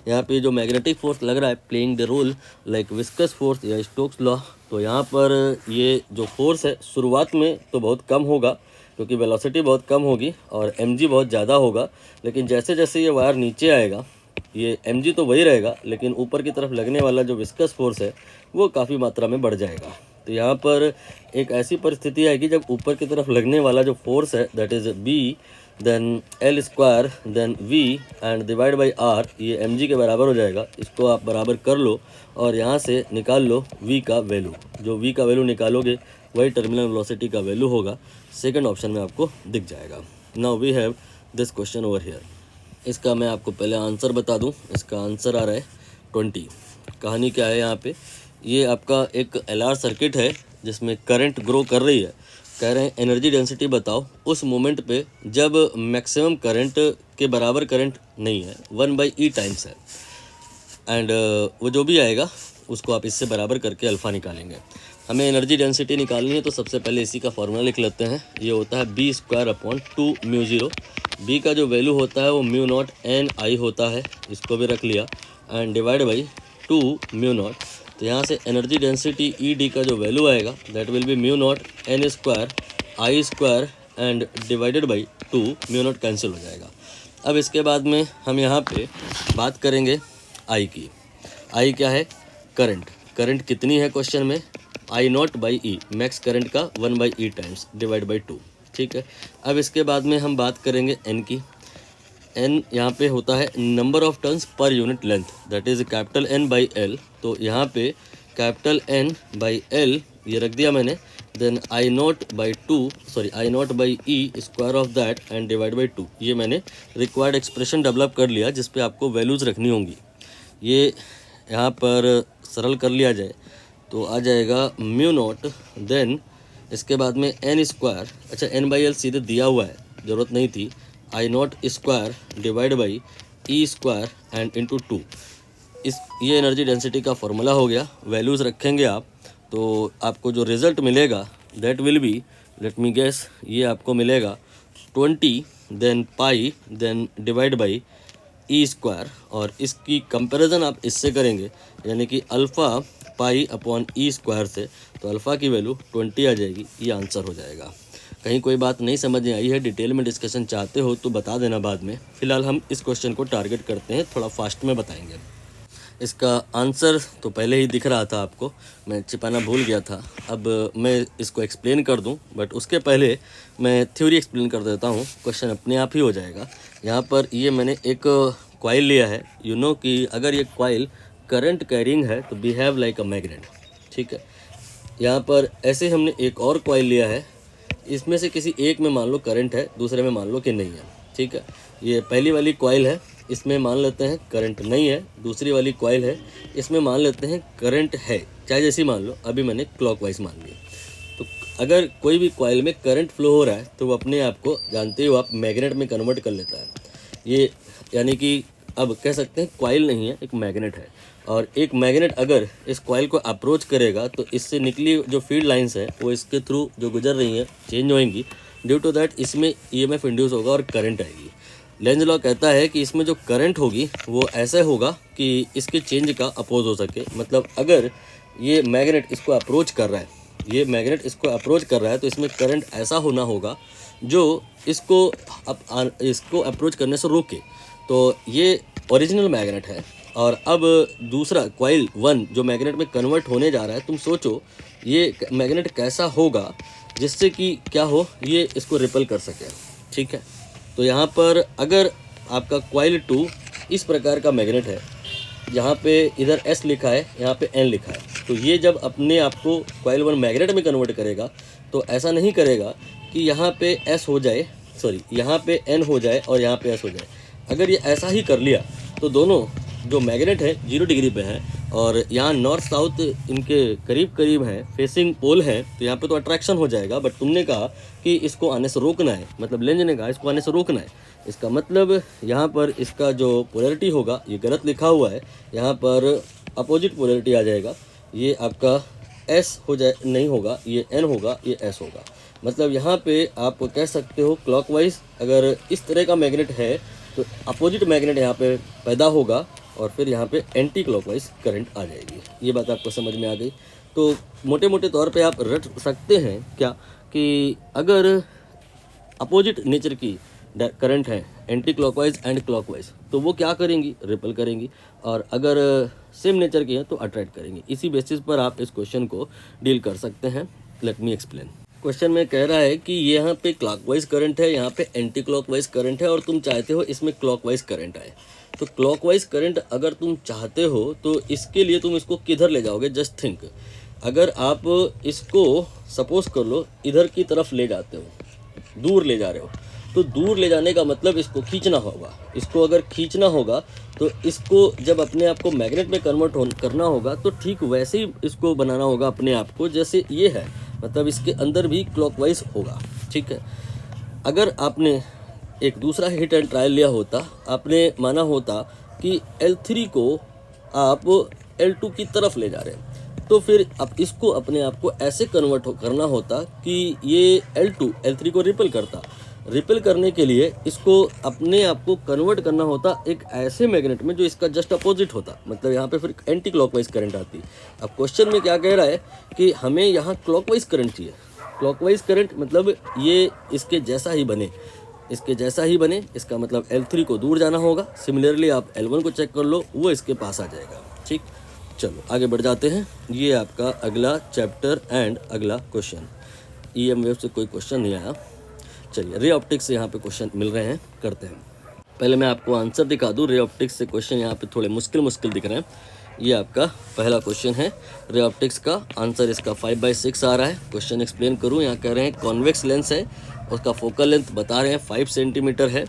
यहाँ पे जो मैग्नेटिक फोर्स लग रहा है playing the role like viscous force या स्टोक्स लॉ, तो यहाँ पर ये जो फोर्स है शुरुआत में तो बहुत कम होगा क्योंकि वेलोसिटी बहुत कम होगी और mg बहुत ज़्यादा होगा, लेकिन जैसे जैसे ये वायर नीचे आएगा ये mg तो वही रहेगा, लेकिन ऊपर की तरफ लगने वाला जो विस्कस फोर्स है वो काफ़ी मात्रा में बढ़ जाएगा। तो यहाँ पर एक ऐसी परिस्थिति आएगी जब ऊपर की तरफ लगने वाला जो फोर्स है that is B then L square then V and divide by R, ये mg के बराबर हो जाएगा। इसको आप बराबर कर लो और यहाँ से निकाल लो V का वैल्यू। जो V का वैल्यू निकालोगे वही टर्मिनल वेलोसिटी का वैल्यू होगा। सेकंड ऑप्शन में आपको दिख जाएगा। Now we have this question over here. इसका मैं आपको पहले आंसर बता दूं। इसका आंसर आ रहा है 20। कहानी क्या है यहाँ पे, ये आपका एक LR सर्किट है जिसमें करंट ग्रो कर रही है। कह रहे हैं एनर्जी डेंसिटी बताओ उस मोमेंट पे जब मैक्सिमम करंट के बराबर करंट नहीं है, 1/E टाइम्स है, एंड वो जो भी आएगा उसको आप इससे बराबर करके अल्फ़ा निकालेंगे। हमें एनर्जी डेंसिटी निकालनी है तो सबसे पहले इसी का फॉर्मूला लिख लेते हैं। ये होता है B²/2μ0। B का जो वैल्यू होता है वो μ0NI होता है, इसको भी रख लिया, एंड डिवाइड बाई 2μ0। तो यहाँ से एनर्जी डेंसिटी ED का जो वैल्यू आएगा that will be μ0N² I² and divided by 2, μ0 cancel हो जाएगा। अब इसके बाद में हम यहाँ पे बात करेंगे I की। I क्या है, करंट। करंट कितनी है क्वेश्चन में, I0/E, मैक्स करंट का 1/E टाइम्स डिवाइड बाई 2। ठीक है। अब इसके बाद में हम बात करेंगे N की। N यहाँ पे होता है number of turns per unit length, that is capital N/L। तो यहाँ पे कैपिटल N/L ये रख दिया मैंने, then I0/E square of that and divide by 2। ये मैंने रिक्वायर्ड एक्सप्रेशन डेवलप कर लिया जिस पे आपको वैल्यूज़ रखनी होंगी। ये यहाँ पर सरल कर लिया जाए तो आ जाएगा μ0, देन इसके बाद में N², अच्छा N/L सीधे दिया हुआ है, ज़रूरत नहीं थी, I0² divide by E² and into 2। ये एनर्जी डेंसिटी का फॉर्मूला हो गया। वैल्यूज़ रखेंगे आप तो आपको जो रिज़ल्ट मिलेगा that will be, let me guess, ये आपको मिलेगा 20 then pi then divide by E², और इसकी कंपैरिजन आप इससे करेंगे यानी कि अल्फ़ा π/E² से, तो अल्फ़ा की वैल्यू 20 आ जाएगी। ये आंसर हो जाएगा। कहीं कोई बात नहीं समझ में आई है, डिटेल में डिस्कशन चाहते हो तो बता देना बाद में। फ़िलहाल हम इस क्वेश्चन को टारगेट करते हैं, थोड़ा फास्ट में बताएंगे। इसका आंसर तो पहले ही दिख रहा था आपको, मैं छिपाना भूल गया था। अब मैं इसको एक्सप्लेन कर दूं, बट उसके पहले मैं थ्योरी एक्सप्लेन कर देता हूं, क्वेश्चन अपने आप ही हो जाएगा। यहाँ पर ये मैंने एक कॉइल लिया है, यू नो कि अगर ये कॉइल करंट कैरिंग है तो बिहेव लाइक अ मैग्नेट। ठीक है। यहाँ पर ऐसे हमने एक और कॉइल लिया है, इसमें से किसी एक में मान लो करंट है, दूसरे में मान लो कि नहीं है। ठीक है। ये पहली वाली कॉइल है, इसमें मान लेते हैं करंट नहीं है। दूसरी वाली कॉइल है, इसमें मान लेते हैं करंट है, चाहे जैसी मान लो, अभी मैंने क्लॉकवाइज मान लिया। तो अगर कोई भी कॉइल में करंट फ्लो हो रहा है तो वो अपने आप को जानते हो आप मैग्नेट में कन्वर्ट कर लेता है। ये यानी कि अब कह सकते हैं कॉइल नहीं है, एक मैग्नेट है, और एक मैग्नेट अगर इस कॉइल को अप्रोच करेगा तो इससे निकली जो फील्ड लाइंस है वो इसके थ्रू जो गुजर रही हैं चेंज होएंगी। ड्यू टू दैट इसमें EMF इंड्यूस होगा और करंट आएगी। लेंज लॉ कहता है कि इसमें जो करंट होगी वो ऐसे होगा कि इसके चेंज का अपोज हो सके। मतलब अगर ये मैग्नेट इसको अप्रोच कर रहा है, ये मैग्नेट इसको अप्रोच कर रहा है, तो इसमें करंट ऐसा होना होगा जो इसको अप्रोच करने से रोके। तो ये ओरिजिनल मैग्नेट है। और अब दूसरा कॉइल 1 जो मैग्नेट में कन्वर्ट होने जा रहा है, तुम सोचो ये मैग्नेट कैसा होगा जिससे कि क्या हो, ये इसको रिपेल कर सके। ठीक है, तो यहाँ पर अगर आपका कॉइल 2 इस प्रकार का मैग्नेट है, यहाँ पे इधर S लिखा है, यहाँ पे N लिखा है, तो ये जब अपने आप को कॉइल 1 मैग्नेट में कन्वर्ट करेगा तो ऐसा नहीं करेगा कि यहाँ पे S हो जाए, सॉरी यहाँ पे N हो जाए और यहाँ पे S हो जाए। अगर ये ऐसा ही कर लिया तो दोनों जो मैग्नेट है 0 डिग्री पे है और यहाँ नॉर्थ साउथ इनके करीब करीब है, फेसिंग पोल है, तो यहाँ पे तो अट्रैक्शन हो जाएगा। बट तुमने कहा कि इसको आने से रोकना है, मतलब लेंज ने कहा इसको आने से रोकना है। इसका मतलब यहाँ पर इसका जो पोलैरिटी होगा ये गलत लिखा हुआ है, यहाँ पर अपोजिट पोलैरिटी आ जाएगा। ये आपका S हो जाए, नहीं होगा, ये N होगा, ये S होगा। मतलब यहाँ पे आप कह सकते हो क्लॉकवाइज अगर इस तरह का मैग्नेट है तो अपोजिट मैग्नेट यहाँ पे पैदा होगा और फिर यहाँ पे एंटी क्लॉकवाइज करंट आ जाएगी। ये बात आपको समझ में आ गई। तो मोटे मोटे तौर पे आप रट सकते हैं क्या कि अगर अपोजिट नेचर की करंट है, एंटी क्लॉकवाइज एंड क्लॉकवाइज, तो वो क्या करेंगी, रिपेल करेंगी, और अगर सेम नेचर की है तो अट्रैक्ट करेंगी। इसी बेसिस पर आप इस क्वेश्चन को डील कर सकते हैं। Late me explain. क्वेश्चन में कह रहा है कि यहाँ पे क्लॉकवाइज करंट है, यहाँ पे एंटी क्लॉकवाइज करंट है और तुम चाहते हो इसमें क्लॉकवाइज करंट आए। तो क्लॉकवाइज करंट अगर तुम चाहते हो तो इसके लिए तुम इसको किधर ले जाओगे, जस्ट थिंक। अगर आप इसको सपोज कर लो इधर की तरफ ले जाते हो, दूर ले जा रहे हो, तो दूर ले जाने का मतलब इसको खींचना होगा। इसको अगर खींचना होगा तो इसको जब अपने आप को मैग्नेट में कन्वर्ट करना होगा तो ठीक वैसे ही इसको बनाना होगा अपने आप को जैसे ये है, मतलब इसके अंदर भी क्लॉकवाइज होगा। ठीक है, अगर आपने एक दूसरा हिट एंड ट्रायल लिया होता, आपने माना होता कि L3 को आप L2 की तरफ ले जा रहे हैं, तो फिर आप इसको अपने आप को ऐसे कन्वर्ट करना होता कि ये L2 L3 को रिपेल करता। रिपेल करने के लिए इसको अपने आप को कन्वर्ट करना होता एक ऐसे मैग्नेट में जो इसका जस्ट अपोजिट होता, मतलब यहाँ पे फिर एंटी क्लॉकवाइज करंट आती। अब क्वेश्चन में क्या कह रहा है कि हमें यहाँ क्लॉकवाइज करंट चाहिए। क्लॉकवाइज करंट मतलब ये इसके जैसा ही बने, इसके जैसा ही बने, इसका मतलब L3 को दूर जाना होगा। सिमिलरली आप L1 को चेक कर लो, वो इसके पास आ जाएगा। ठीक, चलो आगे बढ़ जाते हैं। ये आपका अगला चैप्टर एंड अगला क्वेश्चन। EM वेव से कोई क्वेश्चन नहीं आया। चलिए रे ऑप्टिक्स से यहाँ पे क्वेश्चन मिल रहे हैं, करते हैं। पहले मैं आपको आंसर दिखा दूँ। रे ऑप्टिक्स से क्वेश्चन यहाँ पे थोड़े मुश्किल दिख रहे हैं। ये आपका पहला क्वेश्चन है रे ऑप्टिक्स का। आंसर इसका 5/6 आ रहा है। क्वेश्चन एक्सप्लेन करूँ, यहाँ कह रहे हैं कॉन्वेक्स लेंस है, उसका फोकल लेंथ बता रहे हैं 5 सेंटीमीटर है,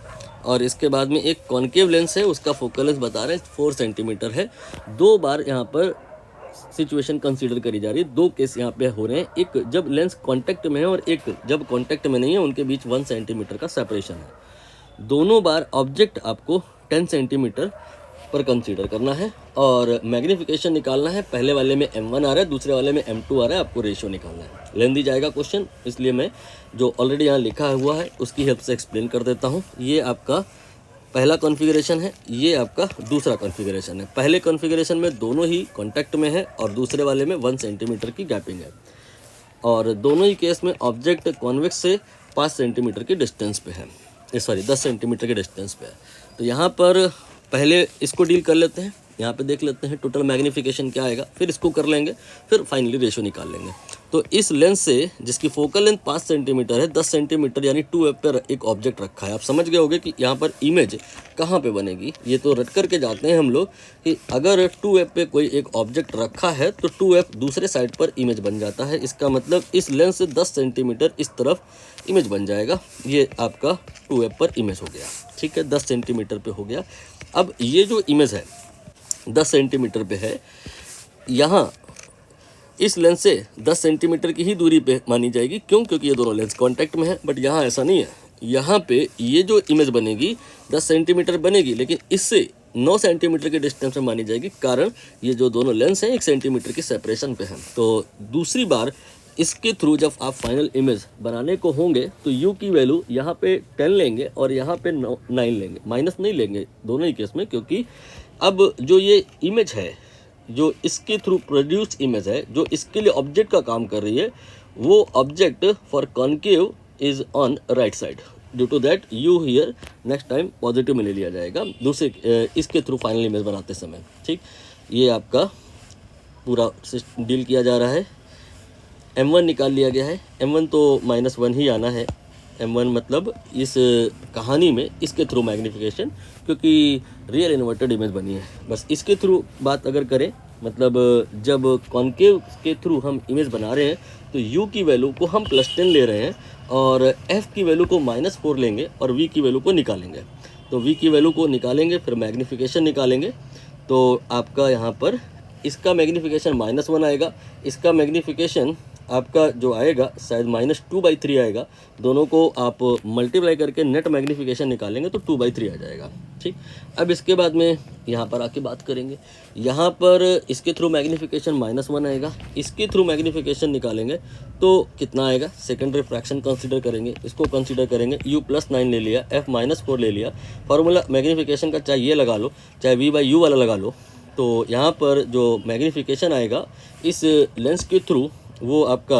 और इसके बाद में एक कॉन्केव लेंस है, उसका फोकल लेंथ बता रहे हैं 4 सेंटीमीटर है। 2 बार यहाँ पर सिचुएशन कंसीडर करी जा रही है, 2 केस यहाँ पे हो रहे हैं, एक जब लेंस कांटेक्ट में है और एक जब कांटेक्ट में नहीं है, उनके बीच 1 सेंटीमीटर का सेपरेशन है। दोनों बार ऑब्जेक्ट आपको 10 सेंटीमीटर पर कंसीडर करना है और मैग्नीफिकेशन निकालना है। पहले वाले में M1 आ रहा है, दूसरे वाले में M2 आ रहा है, आपको रेशियो निकालना है। लेंदी जाएगा क्वेश्चन, इसलिए मैं जो ऑलरेडी यहाँ लिखा हुआ है उसकी हेल्प से एक्सप्लेन कर देता हूँ। ये आपका पहला कॉन्फ़िगरेशन है, ये आपका दूसरा कॉन्फ़िगरेशन है। पहले कॉन्फ़िगरेशन में दोनों ही कॉन्टैक्ट में है और दूसरे वाले में 1 सेंटीमीटर की गैपिंग है, और दोनों ही केस में ऑब्जेक्ट कॉन्वेक्स से 5 सेंटीमीटर के डिस्टेंस पे है, 10 सेंटीमीटर के डिस्टेंस पे है। तो यहाँ पर पहले इसको डील कर लेते हैं, यहाँ पे देख लेते हैं टोटल मैग्नीफिकेशन क्या आएगा, फिर इसको कर लेंगे, फिर फाइनली रेशियो निकाल लेंगे। तो इस लेंस से जिसकी फोकल लेंथ 5 सेंटीमीटर है, 10 सेंटीमीटर यानी 2f पर एक ऑब्जेक्ट रखा है। आप समझ गए होंगे कि यहाँ पर इमेज कहाँ पे बनेगी। ये तो रट करके जाते हैं हम लोग कि अगर 2f पे कोई एक ऑब्जेक्ट रखा है तो 2f दूसरे साइड पर इमेज बन जाता है। इसका मतलब इस लेंस से 10 सेंटीमीटर इस तरफ इमेज बन जाएगा। ये आपका 2f पर इमेज हो गया। ठीक है, 10 सेंटीमीटर पे हो गया। अब ये जो इमेज है 10 सेंटीमीटर पे है, यहाँ इस लेंस से 10 सेंटीमीटर की ही दूरी पे मानी जाएगी। क्यों? क्योंकि ये दोनों लेंस कांटेक्ट में है। बट यहाँ ऐसा नहीं है, यहाँ पे ये जो इमेज बनेगी 10 सेंटीमीटर बनेगी, लेकिन इससे 9 सेंटीमीटर के डिस्टेंस में मानी जाएगी, कारण ये जो दोनों लेंस हैं 1 सेंटीमीटर की सेपरेशन पे हैं। तो दूसरी बार इसके थ्रू जब आप फाइनल इमेज बनाने को होंगे तो u की वैल्यू यहाँ पे 10 लेंगे और यहाँ पे 9 लेंगे, माइनस नहीं लेंगे दोनों ही केस में, क्योंकि अब जो ये इमेज है, जो इसके थ्रू प्रोड्यूस इमेज है, जो इसके लिए ऑब्जेक्ट का काम कर रही है, वो object for concave is on right side. Due to that u here next time positive में ले लिया जाएगा दूसरे इसके थ्रू फाइनल इमेज बनाते समय। ठीक, ये आपका पूरा डील किया जा रहा है। m1 निकाल लिया गया है, m1 तो -1 ही आना है। m1 मतलब इस कहानी में इसके थ्रू मैग्नीफिकेशन, क्योंकि रियल इन्वर्टेड इमेज बनी है। बस इसके थ्रू बात अगर करें, मतलब जब कॉन्केव के थ्रू हम इमेज बना रहे हैं तो u की वैल्यू को हम +10 ले रहे हैं और f की वैल्यू को -4 लेंगे और v की वैल्यू को निकालेंगे। तो v की वैल्यू को निकालेंगे, फिर मैग्नीफिकेशन निकालेंगे, तो आपका यहाँ पर इसका मैग्नीफिकेशन -1 आएगा, इसका मैग्नीफिकेशन आपका जो आएगा शायद -2/3 आएगा। दोनों को आप मल्टीप्लाई करके नेट मैग्नीफिकेशन निकालेंगे तो 2/3 आ जाएगा। ठीक, अब इसके बाद में यहाँ पर आके बात करेंगे। यहाँ पर इसके थ्रू मैग्नीफिकेशन -1 आएगा, इसके थ्रू मैग्नीफिकेशन निकालेंगे तो कितना आएगा, सेकेंड रिफ्रैक्शन कंसीडर करेंगे, इसको कंसीडर करेंगे। u +9 ले लिया, f -4 ले लिया। फार्मूला मैग्नीफिकेशन का चाहे ये लगा लो, चाहे v/u वाला लगा लो, तो यहाँ पर जो मैग्नीफिकेशन आएगा इस लेंस के थ्रू वो आपका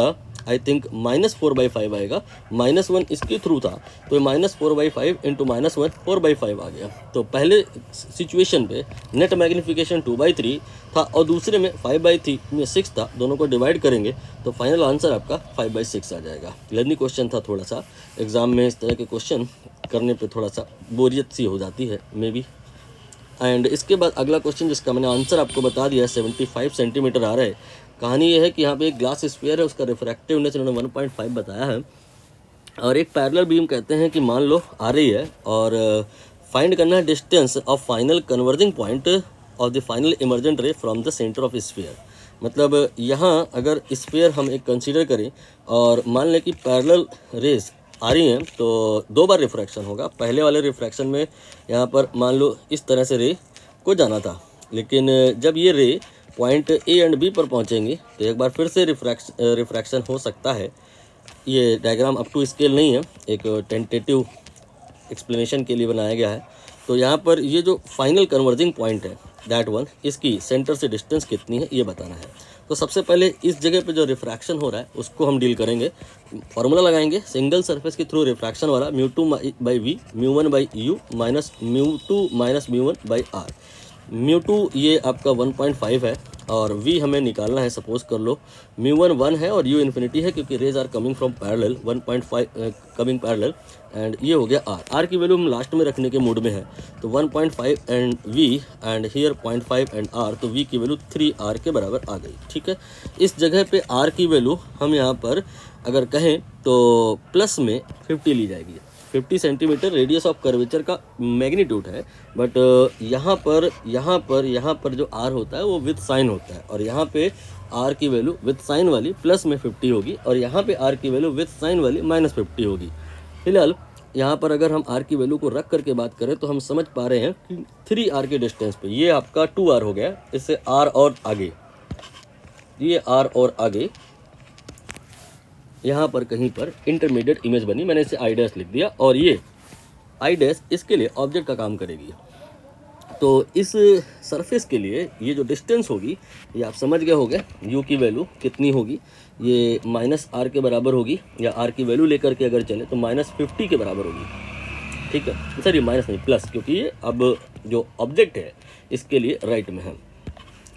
आई थिंक -4/5 आएगा। -1 इसके थ्रू था तो -4/5 इंटू -1 4/5 आ गया। तो पहले सिचुएशन पे नेट मैग्नीफिकेशन 2/3 था और दूसरे में 5/3 में 6 था। दोनों को डिवाइड करेंगे तो फाइनल आंसर आपका 5/6 आ जाएगा। लेनी क्वेश्चन था, थोड़ा सा एग्ज़ाम में इस तरह के क्वेश्चन करने पे थोड़ा सा बोरियत सी हो जाती है मे बी। एंड इसके बाद अगला क्वेश्चन जिसका मैंने आंसर आपको बता दिया है, 75 सेंटीमीटर आ रहा है। कहानी ये है कि यहाँ पे एक ग्लास स्फीयर है, उसका रिफ्रैक्टिवनेस इन्होंने 1.5 बताया है और एक पैरेलल बीम कहते हैं कि मान लो आ रही है और फाइंड करना है distance of final converging point of the final emergent रे from the centre of sphere. मतलब यहाँ अगर स्फीयर हम एक कंसीडर करें और मान लें कि पैरेलल रेज आ रही हैं तो 2 बार रिफ्रैक्शन होगा। पहले वाले रिफ्रैक्शन में यहाँ पर मान लो इस तरह से रे को जाना था, लेकिन जब ये रे पॉइंट ए एंड बी पर पहुँचेंगी तो एक बार फिर से रिफ्रैक्शन हो सकता है। ये डायग्राम अप टू स्केल नहीं है, एक टेंटेटिव एक्सप्लेनेशन के लिए बनाया गया है। तो यहाँ पर ये जो फाइनल कन्वर्जिंग पॉइंट है दैट वन, इसकी सेंटर से डिस्टेंस कितनी है ये बताना है। तो सबसे पहले इस जगह पे जो रिफ्रैक्शन हो रहा है उसको हम डील करेंगे। फार्मूला लगाएंगे सिंगल सरफेस के थ्रू रिफ्रैक्शन वाला, μ2/v μ1/u minus μ2 minus μ1/r। μ2 ये आपका 1.5 है और v हमें निकालना है। सपोज कर लो μ1 1 है और u इन्फिनिटी है, क्योंकि rays are coming from parallel, 1.5 coming parallel. And ये हो गया r की वैल्यू हम लास्ट में रखने के मूड में है, तो 1.5 and v and here 0.5 and r, तो v की वैल्यू 3r के बराबर आ गई। ठीक है, इस जगह पे r की वैल्यू हम यहाँ पर अगर कहें तो प्लस में 50 ली जाएगी। 50 सेंटीमीटर रेडियस ऑफ कर्वेचर का मैग्नीट्यूड है, बट यहाँ पर जो r होता है वो विद साइन होता है और यहाँ पे r की वैल्यू विद साइन वाली प्लस में 50 होगी और यहाँ पे r की वैल्यू विद साइन वाली -50 होगी। फिलहाल यहाँ पर अगर हम r की वैल्यू को रख करके बात करें तो हम समझ पा रहे हैं कि 3r के डिस्टेंस पे ये आपका 2r हो गया, इससे r और आगे, ये r और आगे यहाँ पर कहीं पर इंटरमीडिएट इमेज बनी, मैंने इसे आई डैश लिख दिया और ये आई डैश इसके लिए ऑब्जेक्ट का काम करेगी। तो इस सरफेस के लिए ये जो डिस्टेंस होगी ये आप समझ गए होंगे, u की वैल्यू कितनी होगी, ये -r के बराबर होगी, या r की वैल्यू लेकर के अगर चले तो -50 के बराबर होगी। ठीक है, सर ये माइनस नहीं प्लस, क्योंकि ये अब जो ऑब्जेक्ट है इसके लिए राइट में है।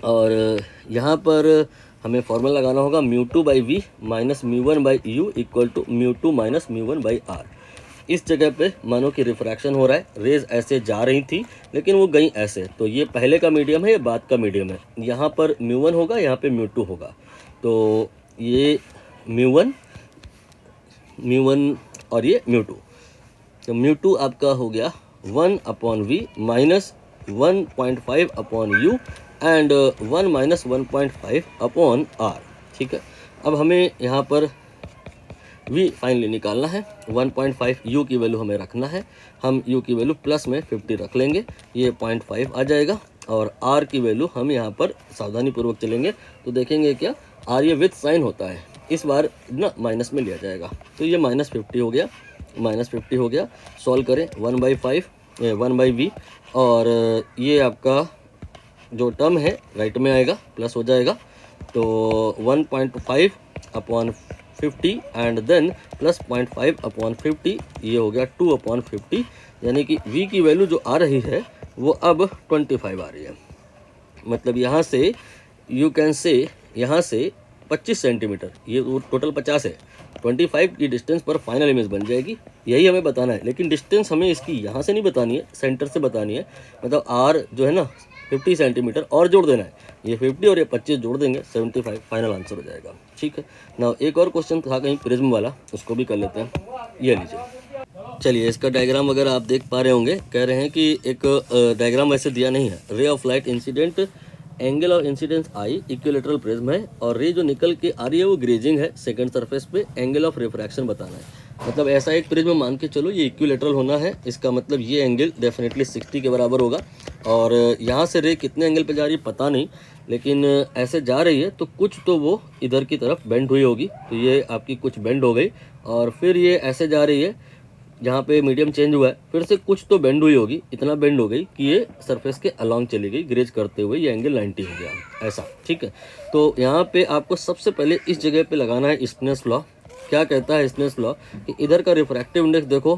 और यहाँ पर हमें फॉर्मूला लगाना होगा μ2/v minus μ1/u equal to μ2 minus μ1/r। इस जगह पे मानो कि रिफ्रैक्शन हो रहा है, रेज ऐसे जा रही थी लेकिन वो गई ऐसे, तो ये पहले का मीडियम है, ये बाद का मीडियम है। यहाँ पर μ1 होगा, यहाँ पे μ2 होगा, तो ये μ1 और ये μ2, तो μ2 आपका हो गया 1/v minus 1.5/u and 1 minus 1.5/r। ठीक है, अब हमें यहाँ पर v फाइनली निकालना है। 1.5 u की वैल्यू हमें रखना है, हम u की वैल्यू प्लस में 50 रख लेंगे, ये 0.5 आ जाएगा। और r की वैल्यू हम यहाँ पर सावधानी पूर्वक चलेंगे तो देखेंगे क्या r ये विद साइन होता है, इस बार ना माइनस में लिया जाएगा, तो ये -50 हो गया, -50 हो गया। सॉल्व करें 1/5 1/v, और ये आपका जो टर्म है राइट में आएगा, प्लस हो जाएगा, तो 1.5/50 एंड देन प्लस 0.5/50, ये हो गया 2/50, यानी कि v की वैल्यू जो आ रही है वो अब 25 आ रही है। मतलब यहाँ से यू कैन से यहाँ से 25 सेंटीमीटर, ये टोटल 50 है, 25 की डिस्टेंस पर फाइनल इमेज बन जाएगी, यही हमें बताना है। लेकिन डिस्टेंस हमें इसकी यहाँ से नहीं बतानी है, सेंटर से बतानी है। मतलब आर जो है ना 50 सेंटीमीटर और जोड़ देना है, ये 50 और ये 25 जोड़ देंगे 75, फाइनल आंसर हो जाएगा। ठीक है ना। एक और क्वेश्चन था कहीं प्रिज्म वाला, उसको भी कर लेते हैं। ये लीजिए, चलिए इसका डायग्राम अगर आप देख पा रहे होंगे, कह रहे हैं कि एक डायग्राम वैसे दिया नहीं है, ray of light incident, angle of incidence I, equilateral prism है, और रे जो निकल के आ रही है वो ग्रेजिंग है सेकंड सरफेस पे, एंगल ऑफ रिफ्रैक्शन बताना है। मतलब ऐसा एक प्रिज्म मान के चलो, ये इक्विलेटरल होना है, इसका मतलब ये एंगल डेफिनेटली 60 के बराबर होगा। और यहाँ से रे कितने एंगल पे जा रही है पता नहीं, लेकिन ऐसे जा रही है तो कुछ तो वो इधर की तरफ बेंड हुई होगी, तो ये आपकी कुछ बेंड हो गई, और फिर ये ऐसे जा रही है जहाँ पे मीडियम चेंज हुआ है, फिर से कुछ तो बेंड हुई होगी, इतना बेंड हो गई कि ये सरफेस के अलोंग चली गई, ग्रेज करते हुए ये एंगल 90 हो गया ऐसा। ठीक है, तो यहाँ पे आपको सबसे पहले इस जगह पे लगाना है स्नेल्स लॉ। क्या कहता है स्नेल्स लॉ कि इधर का रिफ्रैक्टिव इंडेक्स देखो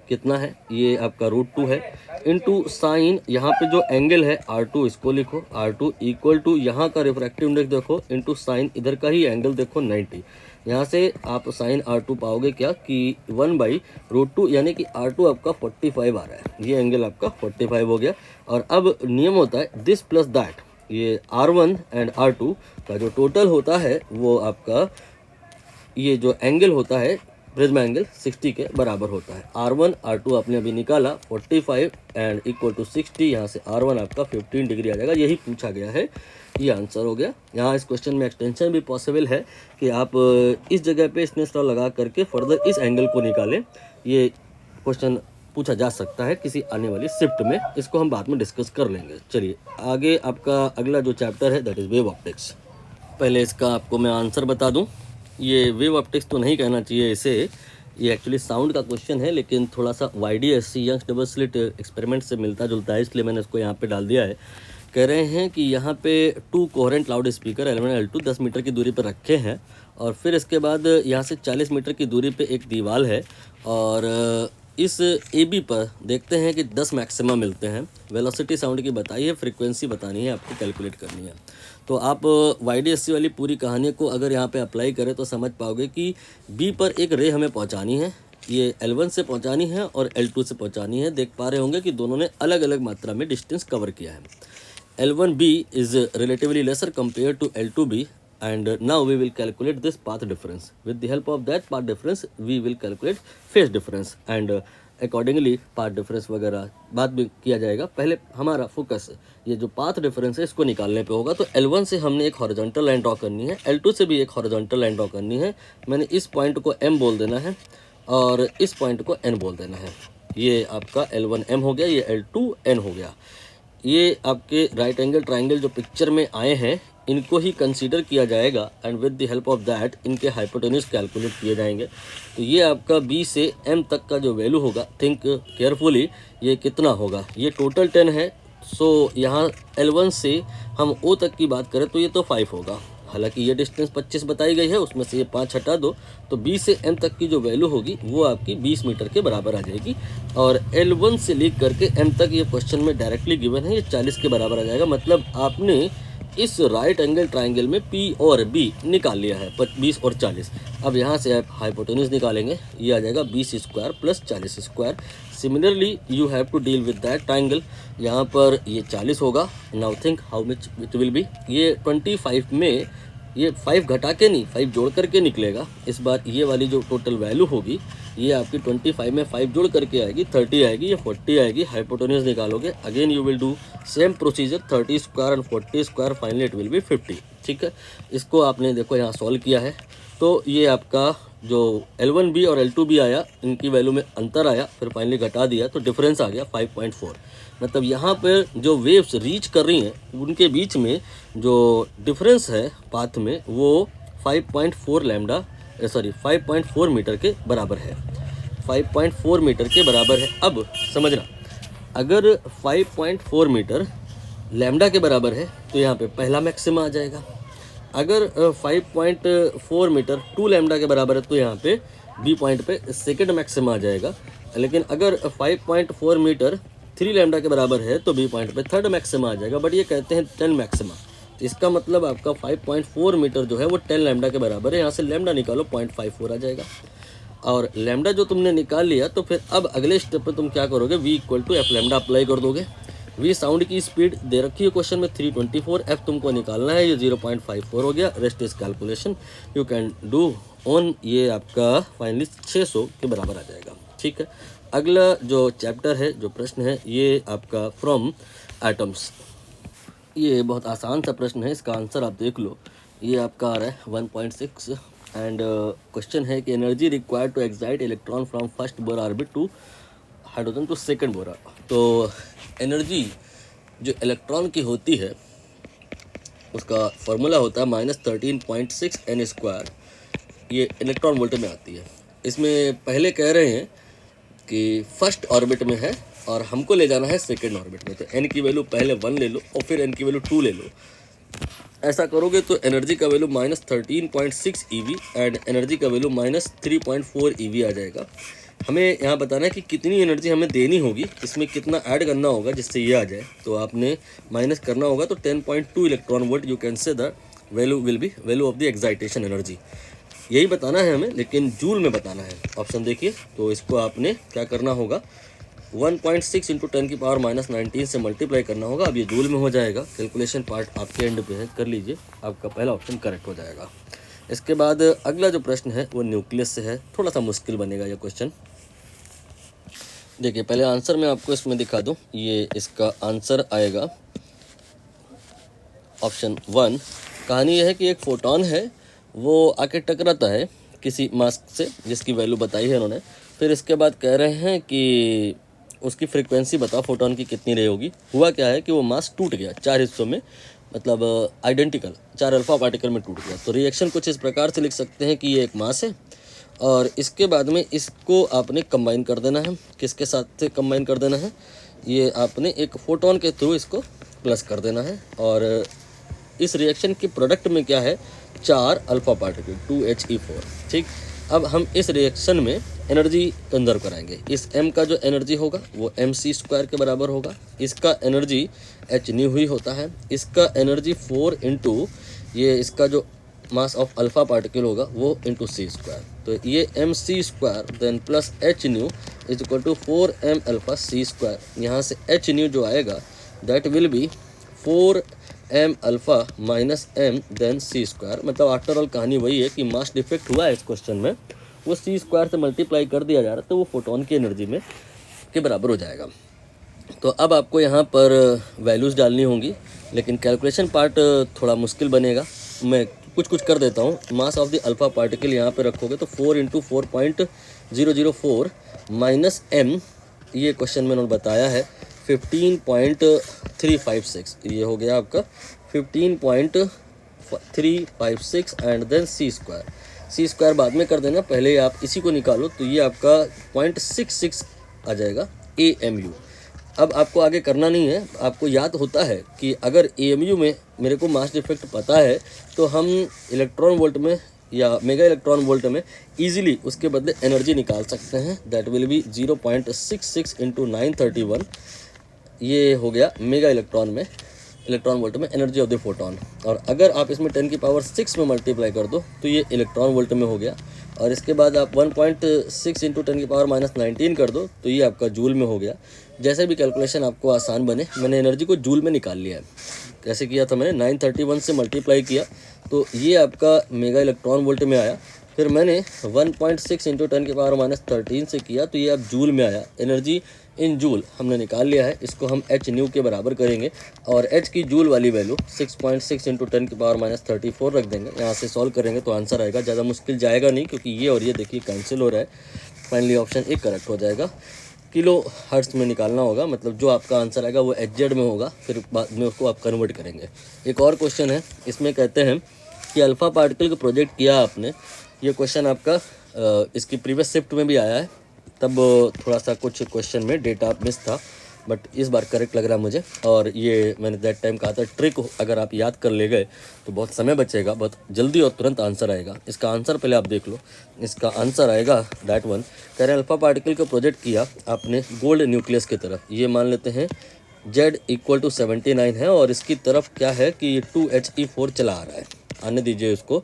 कितना है, ये आपका √2 है, इनटू साइन यहाँ पे जो एंगल है R2, इसको लिखो R2 इक्वल टू यहाँ का रिफ्रैक्टिव इंडेक्स देखो इनटू साइन इधर का ही एंगल देखो 90। यहाँ से आप साइन R2 पाओगे क्या कि 1/√2, यानी कि R2 आपका 45 आ रहा है, ये एंगल आपका 45 हो गया। और अब नियम होता है दिस प्लस दैट, ये R1 एंड R2 का जो टोटल होता है वो आपका ये जो एंगल होता है प्रिज्म एंगल 60 के बराबर होता है। R1 R2 आपने अभी निकाला 45 एंड इक्वल टू 60, यहाँ से R1 आपका 15 डिग्री आ जाएगा, यही पूछा गया है, ये आंसर हो गया। यहाँ इस क्वेश्चन में एक्सटेंशन भी पॉसिबल है कि आप इस जगह पे स्नेल्स लॉ लगा करके फर्दर इस एंगल को निकालें, ये क्वेश्चन पूछा जा सकता है किसी आने वाली शिफ्ट में, इसको हम बाद में डिस्कस कर लेंगे। चलिए आगे आपका अगला जो चैप्टर है दैट इज़ वेव ऑप्टिक्स। पहले इसका आपको मैं आंसर बता दूं, ये वेव ऑप्टिक्स तो नहीं कहना चाहिए इसे, ये एक्चुअली साउंड का क्वेश्चन है, लेकिन थोड़ा सा YDSC Young's double slit experiment से मिलता जुलता है, इसलिए मैंने इसको यहाँ पे डाल दिया है। कह रहे हैं कि यहाँ पे 2 coherent loud speaker L1 L2 10 metre की दूरी पर रखे हैं, और फिर इसके बाद यहाँ से 40 मीटर की दूरी पे एक दीवार है, और इस AB पर देखते हैं कि 10 मैक्सिमम मिलते हैं। वेलोसिटी साउंड की बताई है, फ्रीक्वेंसी बतानी है, आपको कैलकुलेट करनी है। तो आप YDSC वाली पूरी कहानी को अगर यहाँ पे अप्लाई करें तो समझ पाओगे कि B पर एक रे हमें पहुँचानी है, ये L1 से पहुँचानी है और L2 से पहुँचानी है। देख पा रहे होंगे कि दोनों ने अलग अलग मात्रा में डिस्टेंस कवर किया है। L1B is relatively lesser compare to L2B, and now we will calculate this path difference. With the help of that path difference we will calculate phase difference and accordingly path difference वगैरह बाद में किया जाएगा। पहले हमारा focus ये जो path difference है इसको निकालने पे होगा। तो L1 से हमने एक हॉरिजॉन्टल लाइन ड्रॉ करनी है, L2 से भी एक हॉरिजॉन्टल लाइन ड्रॉ करनी है। मैंने इस पॉइंट को M बोल देना है और इस पॉइंट को N बोल देना है। ये आपका L1 M हो गया, ये L2 N हो गया। ये आपके राइट एंगल ट्राइंगल जो पिक्चर में आए हैं इनको ही कंसीडर किया जाएगा and with the help of that इनके हाइपोटेन्यूज कैलकुलेट किए जाएंगे। तो ये आपका B से M तक का जो वैल्यू होगा, थिंक केयरफुली, ये कितना होगा, ये टोटल 10 है। सो यहाँ L1 से हम O तक की बात करें तो ये तो 5 होगा, हालांकि ये डिस्टेंस 25 बताई गई है, उसमें से ये 5 हटा दो, तो B से M तक की जो वैल्यू होगी वो आपकी 20 मीटर के बराबर आ जाएगी। और L1 से लीक करके M तक ये क्वेश्चन में डायरेक्टली गिवन है, ये 40 के बराबर आ जाएगा। मतलब आपने इस राइट एंगल ट्राइंगल में P और B निकाल लिया है, 20 और 40। अब यहाँ से आप हाइपोटेन्यूज निकालेंगे, ये आ जाएगा 20 square plus 40 square. Similarly you have to deal with that triangle, यहाँ पर ये 40 होगा। Now think how much it will be, ये 25 में ये 5 घटा के नहीं 5 जोड़ करके निकलेगा। इस बार ये वाली जो टोटल वैल्यू होगी ये आपकी 25 में 5 जोड़ करके आएगी, 30 आएगी, ये 40 आएगी। हाइपोटेन्यूज निकालोगे, again you will do same procedure, 30 square and 40 square, finally it will B 50। ठीक है, इसको आपने देखो यहाँ सॉल्व किया है, तो ये आपका जो L1B और L2B आया, इनकी वैल्यू में अंतर आया, फिर फाइनली घटा दिया तो डिफरेंस आ गया 5.4। मतलब यहाँ पर जो वेव्स रीच कर रही हैं उनके बीच में जो डिफरेंस है पाथ में वो 5.4 लैम्डा 5.4 मीटर के बराबर है। 5.4 मीटर के बराबर है। अब समझना, अगर 5.4 मीटर लैम्डा के बराबर है तो यहाँ पे पहला मैक्सिमा आ जाएगा। अगर 5.4 मीटर 2 लैम्डा के बराबर है तो यहाँ पे बी पॉइंट पे सेकंड मैक्सिमा आ जाएगा। लेकिन अगर 5.4 मीटर 3 लैम्डा के बराबर है तो बी पॉइंट पे थर्ड मैक्सिमा आ जाएगा। बट ये कहते हैं 10 मैक्सिमा, तो इसका मतलब आपका 5.4 मीटर जो है वो 10 लैम्डा के बराबर है। यहाँ से लैम्डा निकालो 0.54 आ जाएगा। और लैम्डा जो तुमने निकाल लिया तो फिर अब अगले स्टेप पे तुम क्या करोगे, v equal to f lambda apply कर दोगे। v साउंड की स्पीड दे रखी है क्वेश्चन में 324, f तुमको निकालना है, ये 0.54 हो गया। Rest is calculation you can do on, ये आपका फाइनली 600 के बराबर आ जाएगा। ठीक है, अगला जो चैप्टर है, जो प्रश्न है, ये आपका फ्रॉम एटम्स। ये बहुत आसान सा प्रश्न है, इसका आंसर आप देख लो। ये आपका आ रहा है 1.6 एंड क्वेश्चन है कि energy required to excite electron from first Bohr orbit to hydrogen to second Bohr. तो एनर्जी जो इलेक्ट्रॉन की होती है उसका फॉर्मूला होता है -13.6 n²। ये इलेक्ट्रॉन वोल्ट में आती है। इसमें पहले कह रहे हैं कि फर्स्ट ऑर्बिट में है और हमको ले जाना है सेकेंड ऑर्बिट में। तो n की वैल्यू पहले 1 ले लो और फिर n की वैल्यू 2 ले लो। ऐसा करोगे तो एनर्जी का वैल्यू -13.6 EV एंड एनर्जी का वैल्यू -3.4 EV आ जाएगा। हमें यहाँ बताना है कि कितनी एनर्जी हमें देनी होगी, इसमें कितना ऐड करना होगा जिससे ये आ जाए। तो आपने माइनस करना होगा, तो 10.2 electron volt you can say the value will be value of the excitation energy. यही बताना है हमें, लेकिन जूल में बताना है। ऑप्शन देखिए, तो इसको आपने क्या करना होगा, 1.6 इंटू 10⁻⁻19 से मल्टीप्लाई करना होगा। अब ये जूल में हो जाएगा। कैलकुलेशन पार्ट आपके एंड पे है, कर लीजिए, आपका पहला ऑप्शन करेक्ट हो जाएगा। इसके बाद अगला जो प्रश्न है वो न्यूक्लियस से है। थोड़ा सा मुश्किल बनेगा ये क्वेश्चन। देखिए, पहले आंसर मैं आपको इसमें दिखा दूं। ये इसका आंसर आएगा ऑप्शन 1। कहानी यह है कि एक फोटोन है, वो आके टकराता है किसी मास से जिसकी वैल्यू बताई है उन्होंने। फिर इसके बाद कह रहे हैं कि उसकी फ्रीक्वेंसी बताओ फोटोन की कितनी रही होगी। हुआ क्या है कि वो मास टूट गया 4 हिस्सों में, मतलब आइडेंटिकल 4 अल्फा पार्टिकल में टूट गया। तो रिएक्शन कुछ इस प्रकार से लिख सकते हैं कि ये एक मास है और इसके बाद में इसको आपने कंबाइन कर देना है। किसके साथ से कंबाइन कर देना है, ये आपने एक फोटोन के थ्रू इसको प्लस कर देना है। और इस रिएक्शन के प्रोडक्ट में क्या है, 4 अल्फा पार्टिकल 2He4। ठीक, अब हम इस रिएक्शन में एनर्जी कंजर्व कराएंगे। इस m का जो एनर्जी होगा वो mc² के बराबर होगा। इसका एनर्जी h न्यू हुई होता है। इसका एनर्जी 4 इंटू ये इसका जो मास ऑफ अल्फा पार्टिकल होगा वो इंटू c²। तो ये mc² then plus h nu is equal to 4m alpha c²। यहाँ से h न्यू जो आएगा that will be 4m alpha minus m then c²। मतलब आफ्टर ऑल कहानी वही है कि मास डिफेक्ट हुआ है इस क्वेश्चन में, वो c² से मल्टीप्लाई कर दिया जा रहा है तो वो फोटोन की एनर्जी में के बराबर हो जाएगा। तो अब आपको यहाँ पर वैल्यूज़ डालनी होंगी, लेकिन कैलकुलेशन पार्ट थोड़ा मुश्किल बनेगा। मैं कुछ कर देता हूँ। Mass of the alpha particle यहाँ पे रखोगे तो 4 इंटू 4.004 माइनस m, ये क्वेश्चन में उन्होंने बताया है 15.356। ये हो गया आपका 15.356 एंड देन c² बाद में कर देना, पहले आप इसी को निकालो। तो ये आपका 0.66 आ जाएगा AMU। अब आपको आगे करना नहीं है, आपको याद होता है कि अगर AMU में मेरे को मास डिफेक्ट पता है तो हम इलेक्ट्रॉन वोल्ट में या मेगा इलेक्ट्रॉन वोल्ट में इजीली उसके बदले एनर्जी निकाल सकते हैं। That will B 0.66 into 931। ये हो गया मेगा इलेक्ट्रॉन वोल्ट में एनर्जी ऑफ द फोटोन। और अगर आप इसमें 10⁶ में मल्टीप्लाई कर दो तो ये इलेक्ट्रॉन वोल्ट में हो गया। और इसके बाद आप 1.6 इंटू 10⁻⁻19 कर दो तो ये आपका जूल में हो गया। जैसे भी कैलकुलेशन आपको आसान बने, मैंने एनर्जी को जूल में निकाल लिया है। कैसे किया था मैंने, 931 से मल्टीप्लाई किया तो ये आपका मेगा इलेक्ट्रॉन वोल्ट में आया। फिर मैंने 1.6 इंटू 10⁻13 से किया तो ये अब जूल में आया। एनर्जी इन जूल हमने निकाल लिया है, इसको हम h न्यू के बराबर करेंगे और h की जूल वाली वैल्यू 6.6 इंटू 10⁻34 रख देंगे। यहाँ से सॉल्व करेंगे तो आंसर आएगा। ज़्यादा मुश्किल जाएगा नहीं, क्योंकि ये और ये देखिए कैंसिल हो रहा है। फाइनली ऑप्शन एक करेक्ट हो जाएगा। किलो हर्ट्ज में निकालना होगा, मतलब जो आपका आंसर आएगा वो HZ में होगा, फिर बाद में उसको आप कन्वर्ट करेंगे। एक और क्वेश्चन है, इसमें कहते हैं कि अल्फ़ा पार्टिकल का प्रोजेक्ट किया आपने, ये क्वेश्चन आपका इसकी प्रीवियस शिफ्ट में भी आया है, तब थोड़ा सा कुछ क्वेश्चन में डेटा मिस था, बट इस बार करेक्ट लग रहा है मुझे। और ये मैंने दैट टाइम कहा था ट्रिक अगर आप याद कर ले गए तो बहुत समय बचेगा, बहुत जल्दी और तुरंत आंसर आएगा। इसका आंसर पहले आप देख लो, इसका आंसर आएगा दैट वन। कह रहे हैं अल्फ़ा पार्टिकल का प्रोजेक्ट किया आपने गोल्ड न्यूक्लियस की तरफ, ये मान लेते हैं Z = 79 है और इसकी तरफ क्या है कि ये 2He4 चला आ रहा है, आने दीजिए इसको।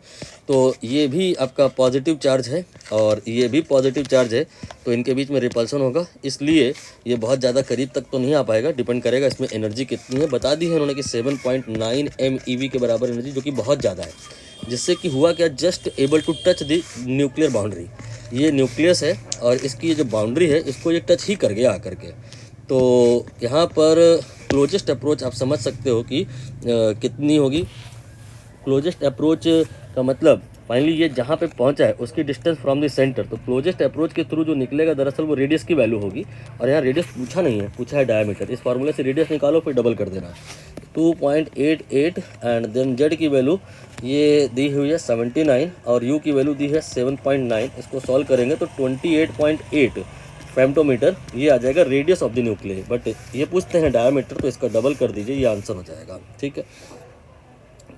तो ये भी आपका पॉजिटिव चार्ज है और ये भी पॉजिटिव चार्ज है, तो इनके बीच में रिपल्सन होगा, इसलिए ये बहुत ज़्यादा करीब तक तो नहीं आ पाएगा। डिपेंड करेगा इसमें एनर्जी कितनी है, बता दी है उन्होंने कि 7.9 MeV के बराबर एनर्जी, जो कि बहुत ज़्यादा है। जिससे कि हुआ क्या, just able to touch the nuclear boundary. ये न्यूक्लियस है और इसकी ये जो बाउंड्री है इसको ये टच ही कर गया आकर के। तो यहाँ पर क्लोजेस्ट अप्रोच आप समझ सकते हो कि कितनी होगी। क्लोजेस्ट अप्रोच का मतलब फाइनली ये जहाँ पे पहुँचा है उसकी डिस्टेंस फ्रॉम द सेंटर, तो क्लोजेस्ट अप्रोच के थ्रू जो निकलेगा दरअसल वो रेडियस की वैल्यू होगी। और यहाँ रेडियस पूछा नहीं है, पूछा है डायमीटर। इस फार्मूले से रेडियस निकालो फिर डबल कर देना, 2.88 एंड देन जेड की वैल्यू ये दी हुई है 79 और यू की वैल्यू दी है 7.9। इसको सॉल्व करेंगे तो 28.8 फेम्टोमीटर ये आ जाएगा radius of the nucleus. But ये पूछते हैं डायमीटर, तो इसका डबल कर दीजिए, ये आंसर हो जाएगा। ठीक है,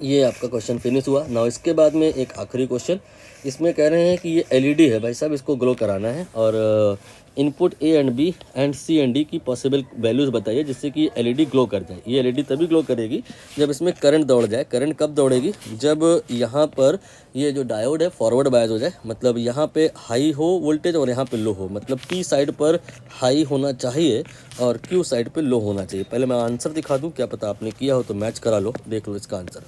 ये आपका क्वेश्चन फिनिश हुआ। नाउ इसके बाद में एक आखिरी क्वेश्चन, इसमें कह रहे हैं कि ये एलईडी है भाई साहब, इसको ग्लो कराना है और input A and B and C and D की पॉसिबल वैल्यूज़ बताइए जिससे कि एलईडी ग्लो कर जाए। ये एलईडी तभी ग्लो करेगी जब इसमें करंट दौड़ जाए। करंट कब दौड़ेगी, जब यहाँ पर ये जो डायोड है फॉरवर्ड बायस हो जाए, मतलब यहाँ पे हाई हो वोल्टेज और यहाँ पे लो हो, मतलब पी साइड पर हाई होना चाहिए और क्यू साइड पे लो होना चाहिए। पहले मैं आंसर दिखा दूँ, क्या पता आपने किया हो तो मैच करा लो, देख लो इसका आंसर।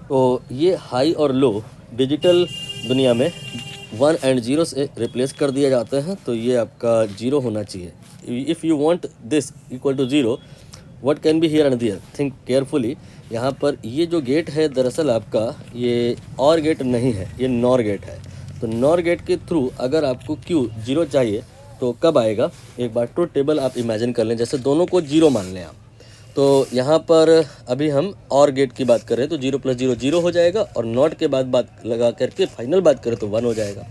तो ये हाई और लो डिजिटल दुनिया में 1 एंड 0 से रिप्लेस कर दिया जाते हैं, तो ये आपका 0 होना चाहिए। If you want this equal to 0, what can be here and there, think carefully. यहाँ पर ये जो गेट है दरअसल आपका ये और गेट नहीं है, ये नॉर गेट है। तो नॉर गेट के थ्रू अगर आपको Q 0 चाहिए तो कब आएगा, एक बार ट्रुथ टेबल आप इमेजिन कर लें, जैसे दोनों को 0 मान लें आप। तो यहाँ पर अभी हम और गेट की बात कर रहे हैं, तो 0 + 0 0 हो जाएगा और नॉट के बाद बात लगा करके फाइनल बात करें तो 1 हो जाएगा।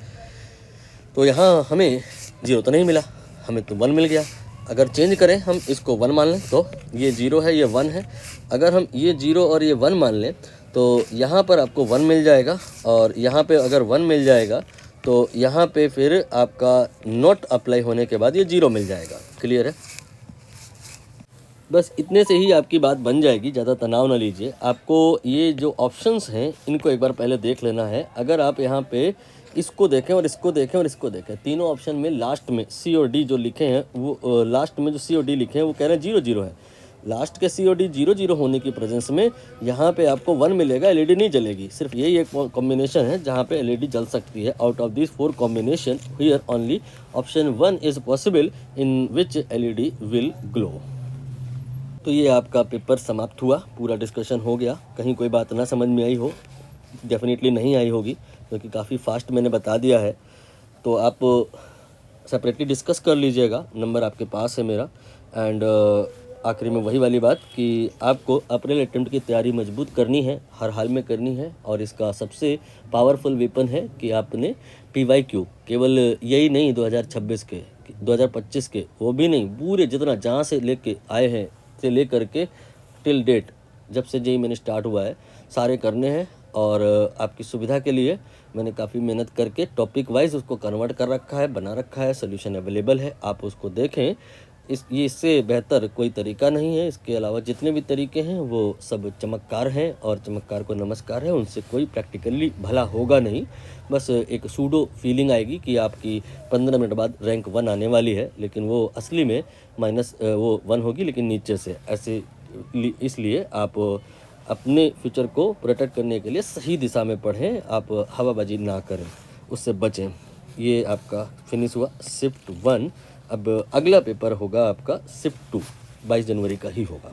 तो यहाँ हमें 0 तो नहीं मिला, हमें तो 1 मिल गया। अगर चेंज करें हम इसको 1 मान लें तो ये 0 है, ये 1 है। अगर हम ये 0 और ये 1 मान लें तो यहाँ पर आपको 1 मिल जाएगा और यहाँ पे अगर 1 मिल जाएगा तो यहाँ पे फिर आपका नॉट अप्लाई होने के बाद ये 0 मिल जाएगा। क्लियर है, बस इतने से ही आपकी बात बन जाएगी, ज़्यादा तनाव ना लीजिए। आपको ये जो ऑप्शंस हैं इनको एक बार पहले देख लेना है। अगर आप यहाँ पे इसको देखें और इसको देखें और इसको देखें, तीनों ऑप्शन में लास्ट में C और D जो लिखे हैं वो लास्ट में जो C और D लिखे हैं वो कह रहे हैं 0 0 है। लास्ट के C और D 0 0 होने की प्रेजेंस में यहाँ पे आपको 1 मिलेगा, एलईडी नहीं जलेगी। सिर्फ यही एक कॉम्बिनेशन है जहाँ पे एलईडी जल सकती है। Out of this 4 combination here only option 1 is possible in which LED will glow. तो ये आपका पेपर समाप्त हुआ, पूरा डिस्कशन हो गया। कहीं कोई बात ना समझ में आई हो, डेफिनेटली नहीं आई होगी क्योंकि काफ़ी फास्ट मैंने बता दिया है। तो आप सेपरेटली डिस्कस कर लीजिएगा, नंबर आपके पास है मेरा। एंड आखिरी में वही वाली बात कि आपको अप्रैल अटेम्प्ट की तैयारी मजबूत करनी है, हर हाल में करनी है। और इसका सबसे पावरफुल वेपन है कि आपने PYQ केवल यही नहीं 2026 के 2025 के वो भी नहीं, पूरे जितना जहाँ से लेके आए हैं से ले करके टिल डेट जब से JEE मैंने स्टार्ट हुआ है सारे करने हैं। और आपकी सुविधा के लिए मैंने काफ़ी मेहनत करके टॉपिक वाइज उसको कन्वर्ट कर रखा है, बना रखा है, सोल्यूशन अवेलेबल है, आप उसको देखें। इससे बेहतर कोई तरीका नहीं है। इसके अलावा जितने भी तरीके हैं वो सब चमत्कार हैं और चमत्कार को नमस्कार है, उनसे कोई प्रैक्टिकली भला होगा नहीं। बस एक सूडो फीलिंग आएगी कि आपकी 15 मिनट बाद रैंक 1 आने वाली है, लेकिन वो असली में -1 होगी, लेकिन नीचे से ऐसे। इसलिए आप अपने फ्यूचर को प्रोटेक्ट करने के लिए सही दिशा में पढ़ें, आप हवाबाजी ना करें, उससे बचें। ये आपका फिनिश हुआ शिफ्ट 1। अब अगला पेपर होगा आपका शिफ्ट 2, 22 जनवरी का ही होगा।